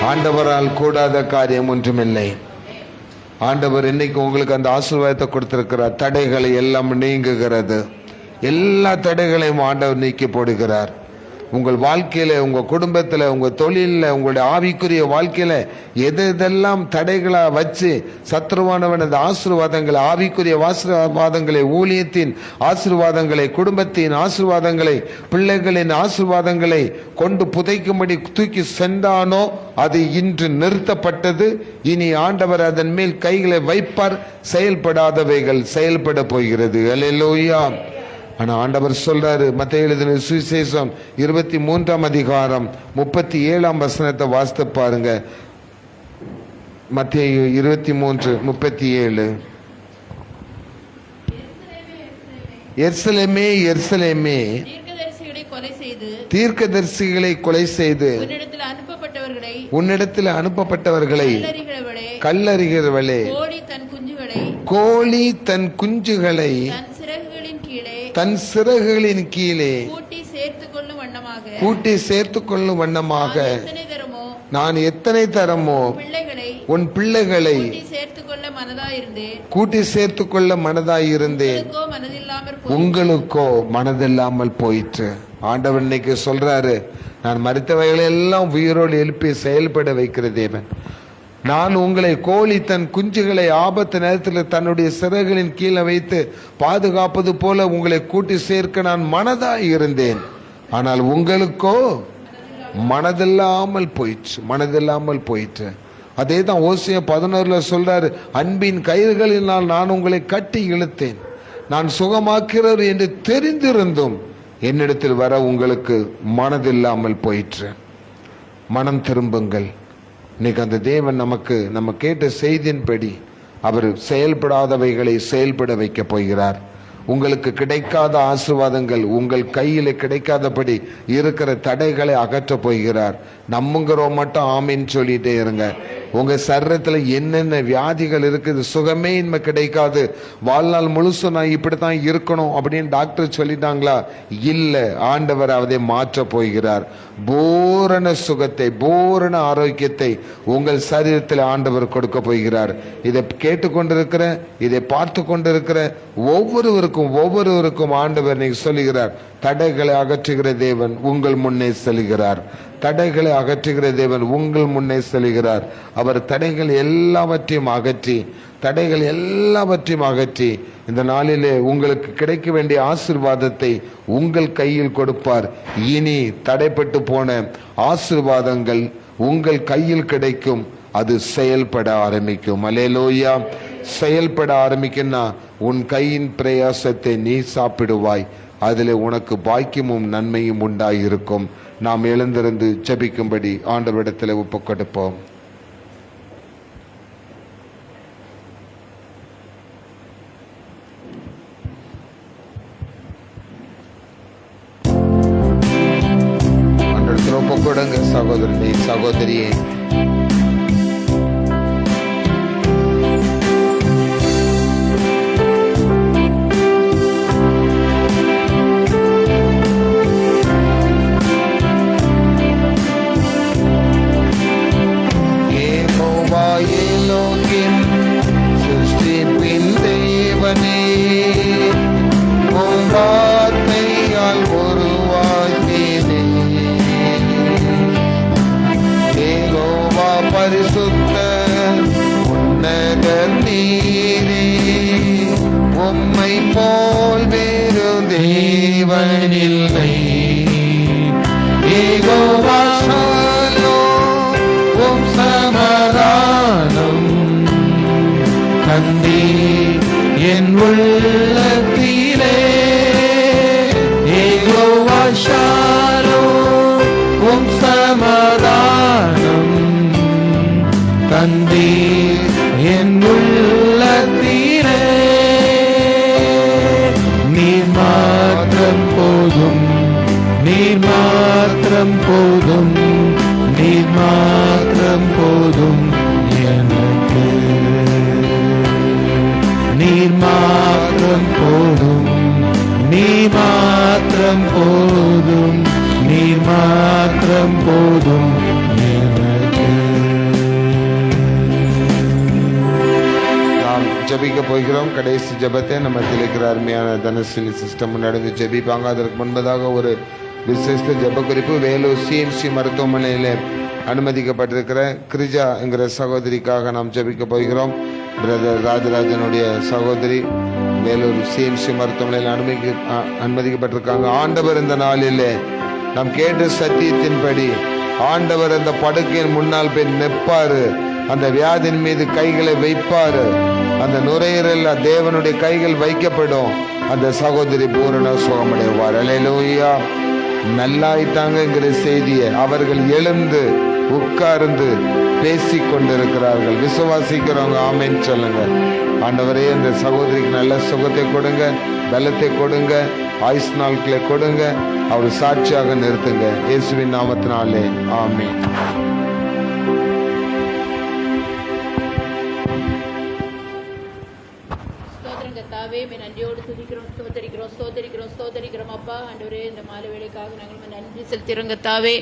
S3: ஆண்டவரால் கூடாத காரியம் ஒன்றுமில்லை. ஆண்டவர் இன்னைக்கு உங்களுக்கு அந்த ஆசீர்வாதத்தை கொடுத்திருக்கிறார். தடைகளை எல்லாம் நீங்குகிறது. எல்லா தடைகளையும் ஆண்டவர் நீக்கி போடுகிறார். உங்கள் வாழ்க்கையில, உங்க குடும்பத்துல, உங்க தொழில, உங்களுடைய ஆவிக்குரிய வாழ்க்கையில எதெல்லாம் தடைகளா வச்சு சத்ருவானவன் அந்த ஆசீர்வாதங்களை, ஆவிக்குரிய ஆசீர்வாதங்களை, ஊழியத்தின் ஆசீர்வாதங்களை, குடும்பத்தின் ஆசீர்வாதங்களை, பிள்ளைகளின் ஆசீர்வாதங்களை கொண்டு புதைக்கும்படி தூக்கி சென்றானோ அது இன்று நிறுத்தப்பட்டது. இனி ஆண்டவர் அதன் மேல் கைகளை வைப்பார். செயல்படாதவைகள் செயல்பட போகிறது. அல்லேலூயா. ஆனா ஆண்டவர் சொல்றாரு, மத்தேயு எழுதின சுவிசேஷம் 23ஆம் அதிகாரம் 37ஆம் வசனத்தை வாசித்து பாருங்க. மத்தேயு 23:37. எருசலேமே, எருசலேமே, தீர்க்கதரிசிகளை கொலை செய்து உன்னிடத்தில் அனுப்பப்பட்டவர்களை கல்லறிகிறவளே, கோழி தன் குஞ்சுகளை தன் சிறகுகளின் கீழே கூட்டி சேர்த்துக் கொள்ளும் வண்ணமாக நான் எத்தனை தரமோ உன் பிள்ளைகளை கூட்டி சேர்த்துக் கொள்ள மனதாயிருந்தேன், உங்களுக்கோ மனதில்லாமல் போயிற்று. ஆண்டவன் இன்னைக்கு சொல்றாரு, நான் மரித்தவைகளை எல்லாம் உயிரோடு எழுப்பி செயல்பட வைக்கிற தேவன். நான் உங்களை கோழி தன் குஞ்சுகளை ஆபத்து நேரத்தில் தன்னுடைய சிறகுகளின் கீழே வைத்து பாதுகாப்பது போல உங்களை கூட்டி சேர்க்க நான் மனதாய் இருந்தேன். ஆனால் உங்களுக்கோ மனதில்லாமல் போயிற்று, மனதில்லாமல் போயிற்று. அதே தான் ஓசியா 11 சொல்றாரு, அன்பின் கயிறுகளினால் நான் உங்களை கட்டி இழுத்தேன், நான் சுகமாக்கிறவர் என்று தெரிந்திருந்தும் என்னிடத்தில் வர உங்களுக்கு மனதில்லாமல் போயிற்று. மனம் திரும்புங்கள். இன்னைக்கு அந்த தேவன் நம்ம கேட்ட செய்தியின்படி அவர் செயல்படாதவைகளை செயல்பட வைக்க போகிறார். உங்களுக்கு கிடைக்காத ஆசீர்வாதங்கள், உங்கள் கையில் கிடைக்காதபடி இருக்கிற தடைகளை அகற்ற போகிறார். நம்புங்கிறோம் மட்டும் ஆமின்னு சொல்லிட்டே இருங்க. உங்க சரீரத்துல என்னென்ன வியாதிகள் இருக்குது, சுகமே இன்மை கிடைக்காது, வாழ்நாள் முழுசும் நான் இப்படித்தான் இருக்கணும் அப்படின்னு டாக்டர் சொல்லிட்டாங்களா? இல்ல, ஆண்டவர் அதை மாற்ற போகிறார். பூரண சுகத்தை, பூரண ஆரோக்கியத்தை உங்கள் சரீரத்தில் ஆண்டவர் கொடுக்க போகிறார். இதை கேட்டுக்கொண்டிருக்கிற, இதை பார்த்து கொண்டிருக்கிற ஒவ்வொருவருக்கும் ஆண்டவர் நீங்க சொல்லுகிறார், தடைகளை அகற்றுகிற தேவன் உங்கள் முன்னே செல்கிறார். தடைகளை அகற்றுகிற தேவன் உங்கள் முன்னே செல்கிறார். அவர் தடைகள் எல்லாவற்றையும் அகற்றி இந்த நாளிலே உங்களுக்கு கிடைக்க வேண்டிய ஆசீர்வாதத்தை உங்கள் கையில் கொடுப்பார். இனி தடைப்பட்டு போன ஆசீர்வாதங்கள் உங்கள் கையில் கிடைக்கும். அது செயல்பட ஆரம்பிக்கும். அல்லேலூயா. செயல்பட ஆரம்பிக்குன்னா உன் கையின் பிரயாசத்தை நீ சாப்பிடுவாய். அதில் உனக்கு பாக்கியமும் நன்மையும் உண்டாயிருக்கும். நாம் எழுந்திருந்து ஜெபிக்கும்படி ஆண்டவரிடத்தில் ஒப்புக் கொடுப்போம். ஆண்டவரிடத்தில் ஒப்புக் கொடுங்க சகோதரனே, சகோதரியே. பரிசுத்த உன்னத நீரே, உம்மை போல் வேறு தேவனில்லை. யெகோவா ஷாலோம், உம் சமாதானம் தந்தீர் என் உள்ளத்திலே. யெகோவா ஷாலோம், உம் சமாதானம் தந்தீர் என் உள்ளத்திலே. நீர் மாத்திரம் போதும், நீர் மாத்திரம் போதும், நீர் மாத்திரம் போதும் எனக்கு. நீர் மாத்திரம் போதும், நீர் மாத்திரம் போதும், நீர் மாத்திரம் போதும் எனக்கு. ஜபிக்க போகிறோம். கடைசி ஜபத்தை நம்ம இருக்கிற அருமையான தனசிலி சிஸ்டம் நடந்து ஜபிப்பாங்க. அதற்கு முன்பதாக ஒரு விசேஷ ஜப குறிப்பு. வேலூர் சிஎம்சி மருத்துவமனையில் அனுமதிக்கப்பட்டிருக்கிற கிரிஜா என்கிற சகோதரிக்காக நாம் ஜபிக்க போகிறோம். பிரதர் ராஜராஜனுடைய சகோதரி வேலூர் சிஎம்சி மருத்துவமனையில் அனுமதிக்கப்பட்டிருக்காங்க. ஆண்டவர் இந்த நாளில் நாம் கேட்ட சத்தியத்தின்படி ஆண்டவர் அந்த படுக்கையின் முன்னால் போய் நிற்பாரு. அந்த வியாதியின் மீது கைகளை வைப்பாரு. அந்த நுரையீரல் தேவனுடைய கைகள் வைக்கப்படும். அந்த சகோதரி பூரண சுகமடைவார். அல்லேலூயா. நல்லாயிட்டாங்கிற செய்தியை அவர்கள் எழுந்து உட்கார்ந்து பேசிக் கொண்டிருக்கிறார்கள். விசுவாசிக்கிறவங்க ஆமென் சொல்லுங்க. ஆண்டவரே, அந்த சகோதரிக்கு நல்ல சுகத்தை கொடுங்க, பலத்தை கொடுங்க, ஆயுசு நாட்களை கொடுங்க. அவர் சாட்சியாக நிறுத்துங்க. இயேசுவின் நாமத்தினாலே ஆமென்.
S4: நன்றியோடு துதிக்கிறோம், ஸ்தோத்தரிக்கிறோம் அப்பா. ஆண்டவரே, இந்த மாலை வேளைக்காக நாங்கள் நன்றி செலுத்துகிறோம் கத்தாவே.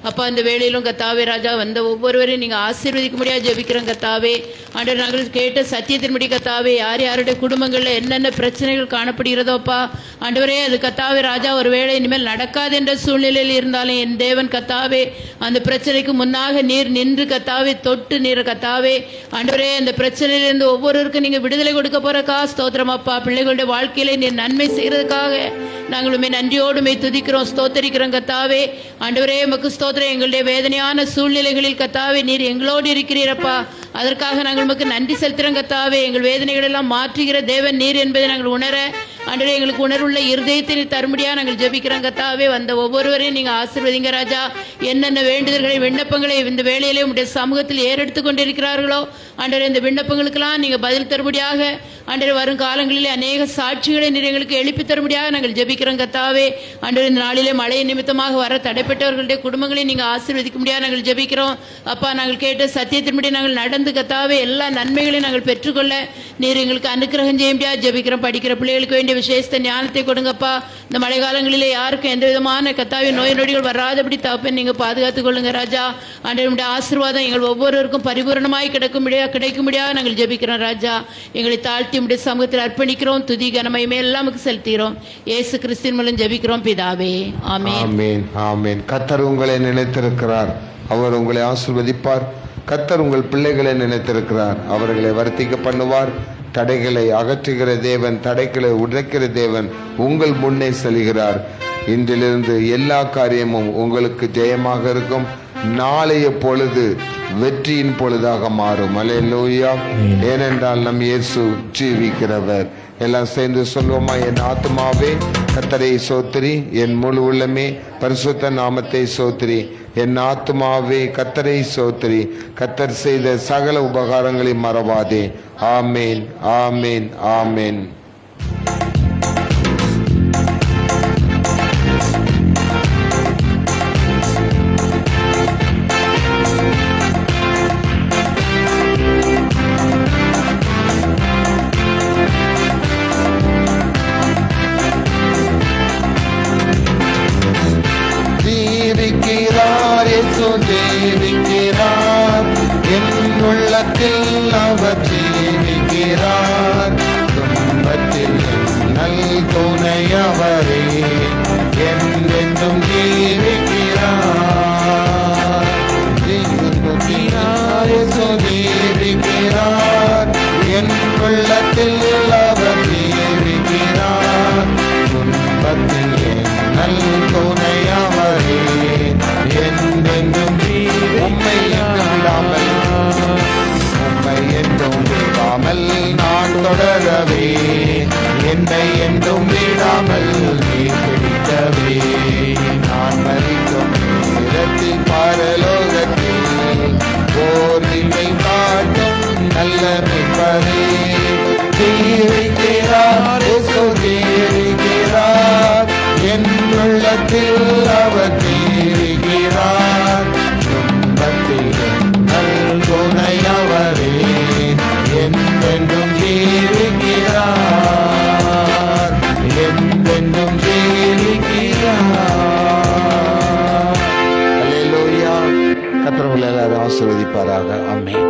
S4: அப்பா, இந்த வேளையிலும் கத்தாவே ராஜா வந்த ஒவ்வொருவரையும் நீங்க ஆசீர்வதிக்க முடியாது ஜெபிக்கிறோம் கத்தாவே. ஆண்டவர், நாங்கள் கேட்ட சத்தியத்தின்படி கத்தாவே யார் யாருடைய குடும்பங்கள்ல என்னென்ன பிரச்சனைகள் காணப்படுகிறதோப்பா ஆண்டவரே, அது கத்தாவே ராஜா ஒரு வேளை இனிமேல் நடக்காது என்ற சூழ்நிலையில் இருந்தாலும் என் தேவன் கத்தாவே அந்த பிரச்சனைக்கு முன்னாக நீர் நின்று கத்தாவே தொட்டு நீர் கத்தாவே ஆண்டவரே அந்த பிரச்சனையிலிருந்து ஒவ்வொருவருக்கும் நீங்க விடுதலை கொடுக்க போறக்கா ஸ்தோத்திரம் அப்பா. பிள்ளைகளுடைய வாழ்க்கையில நீர் நன்மை செய்யறதுக்காக நாங்களுமே நன்றியோடுமே துதிக்கிறோம், ஸ்தோத்தரிக்கிறோம் கத்தாவே. ஆண்டவரே, உமக்கு ஸ்தோத்திரம். எங்களுடைய வேதனையான சூழ்நிலைகளில் கத்தாவே நீர் எங்களோடு இருக்கிறீரப்பா. அதற்காக நாங்கள் உமக்கு நன்றி செலுத்துகிறோம் கத்தாவே. எங்கள் வேதனைகள் எல்லாம் மாற்றுகிற தேவன் நீர் என்பதை நாங்கள் உணர ஆண்டவரே எங்களுக்கு உணர்வுள்ள இருதயத்தை தரும்படியாக நாங்கள் ஜெபிக்கிறோம் கத்தாவே. வந்த ஒவ்வொருவரையும் நீங்கள் ஆசீர்வதிங்க ராஜா. என்னென்ன வேண்டுதல்களை விண்ணப்பங்களை இந்த வேளையிலே உடைய சமூகத்தில் ஏறெடுத்து கொண்டிருக்கிறார்களோ ஆண்டவரே, இந்த விண்ணப்பங்களுக்கெல்லாம் நீங்கள் பதில் தரும்படியாக ஆண்டவரே, வரும் காலங்களிலே அநேக சாட்சிகளை நீர் எங்களுக்கு எழுப்பி தரும்படியாக நாங்கள் ஜெபிக்கிறோம் கத்தாவே. ஆண்டவரே, இந்த நாளிலே மழை நிமித்தமாக வர தடைப்பட்டவர்களுடைய குடும்பங்களை நீங்கள் ஆசீர்வதிக்க முடியாது நாங்கள் ஜெபிக்கிறோம் அப்பா. நாங்கள் கேட்ட சத்தியத்தின்படி நாங்கள் நடந்து கத்தாவே எல்லா நன்மைகளையும் நாங்கள் பெற்றுக்கொள்ள நீர் எங்களுக்கு அனுக்கிரகம் செய்ய முடியாது ஜெபிக்கிறோம். படிக்கிற பிள்ளைகளுக்கு வேண்டிய விசேஷத்தை ஞானத்தை கொடுங்கப்பா. இந்த மழை காலங்களிலே யாருக்கும் எந்த விதமான கத்தாவே நோய் நொடிகள் வராதபடி தப்பேன் நீங்கள் பாதுகாத்துக் கொள்ளுங்க ராஜா. ஆண்டவருடைய ஆசீர்வாதம் எங்கள் ஒவ்வொருவருக்கும் பரிபூரணமாய் கிடைக்கும்படியாக நாங்கள் ஜெபிக்கிறோம் ராஜா. எங்களை தாழ்த்தி உடைய சமூகத்தில் அர்ப்பணிக்கிறோம். துதி கனமகிமை எல்லாம் செலுத்துகிறோம். இயேசு கிறிஸ்துவின் மூலம் ஜெபிக்கிறோம் பிதாவே, ஆமென்.
S3: ஆமென், ஆமென். கர்த்தர் உங்களை நினைத்திருக்கிறார், அவர் உங்களை ஆசீர்வதிப்பார். கர்த்தர் உங்கள் பிள்ளைகளை நினைத்திருக்கிறார், அவர்களை வர்த்திக்க பண்ணுவார். தடைகளை அகற்றுகிற தேவன், தடைகளை உடைக்கிற தேவன் உங்கள் முன்னே செல்கிறார். இன்றிலிருந்து எல்லா காரியமும் உங்களுக்கு ஜெயமாக இருக்கும். நாளைய பொழுது வெற்றியின் பொழுதாக மாறும். அல்லேலூயா. ஏனென்றால் நம் இயேசு ஜீவிக்கிறவர். எல்லாம் சேர்ந்து சொல்வோமா? என் ஆத்மாவே கர்த்தரை சோத்திரி, என் முழு உள்ளமே பரிசுத்த நாமத்தை சோத்திரி. என் ஆத்மாவே கர்த்தரை சோத்திரி, கர்த்தர் செய்த சகல உபகாரங்களை மறவாதே. ஆமேன், ஆமேன், ஆமேன். ஜீவிக்கிறார், என் உள்ளத்தில் அவர் ஜீவிக்கிறார். துன்பத்தில் நல் துணை அவரே, என்றென்றும் ஜீவிக்கிறார். ஜீவிக்கிறார், என் உள்ளத்தில் அவர் ஜீவிக்கிறார். துன்பத்தில் நல் துணை அவரே, என்றென்றும் உம்மை என்றும் விடாமல் நான் தொடரவே, என்னை என்றும் விடாமல் நீ பிடிக்கவே. நான் மறிக்கும் இடத்தில் பரலோகத்தில் போர்வினை காட்டும் நல்ல மீட்பரே. ஜீவிக்கிறார், ஜீவிக்கிறார், என் உள்ளத்தில் அவர் ஜீவிக்கிறார். துன்பத்தில் நல் துணை அவரே, என்றென்றும் ஜீவிக்கிறார், என்றென்றும் ஜீவிக்கிறார். அல்லேலூயா. கர்த்தர் உங்களை எல்லாரும் ஆசீர்வதிப்பாராக. ஆமென்.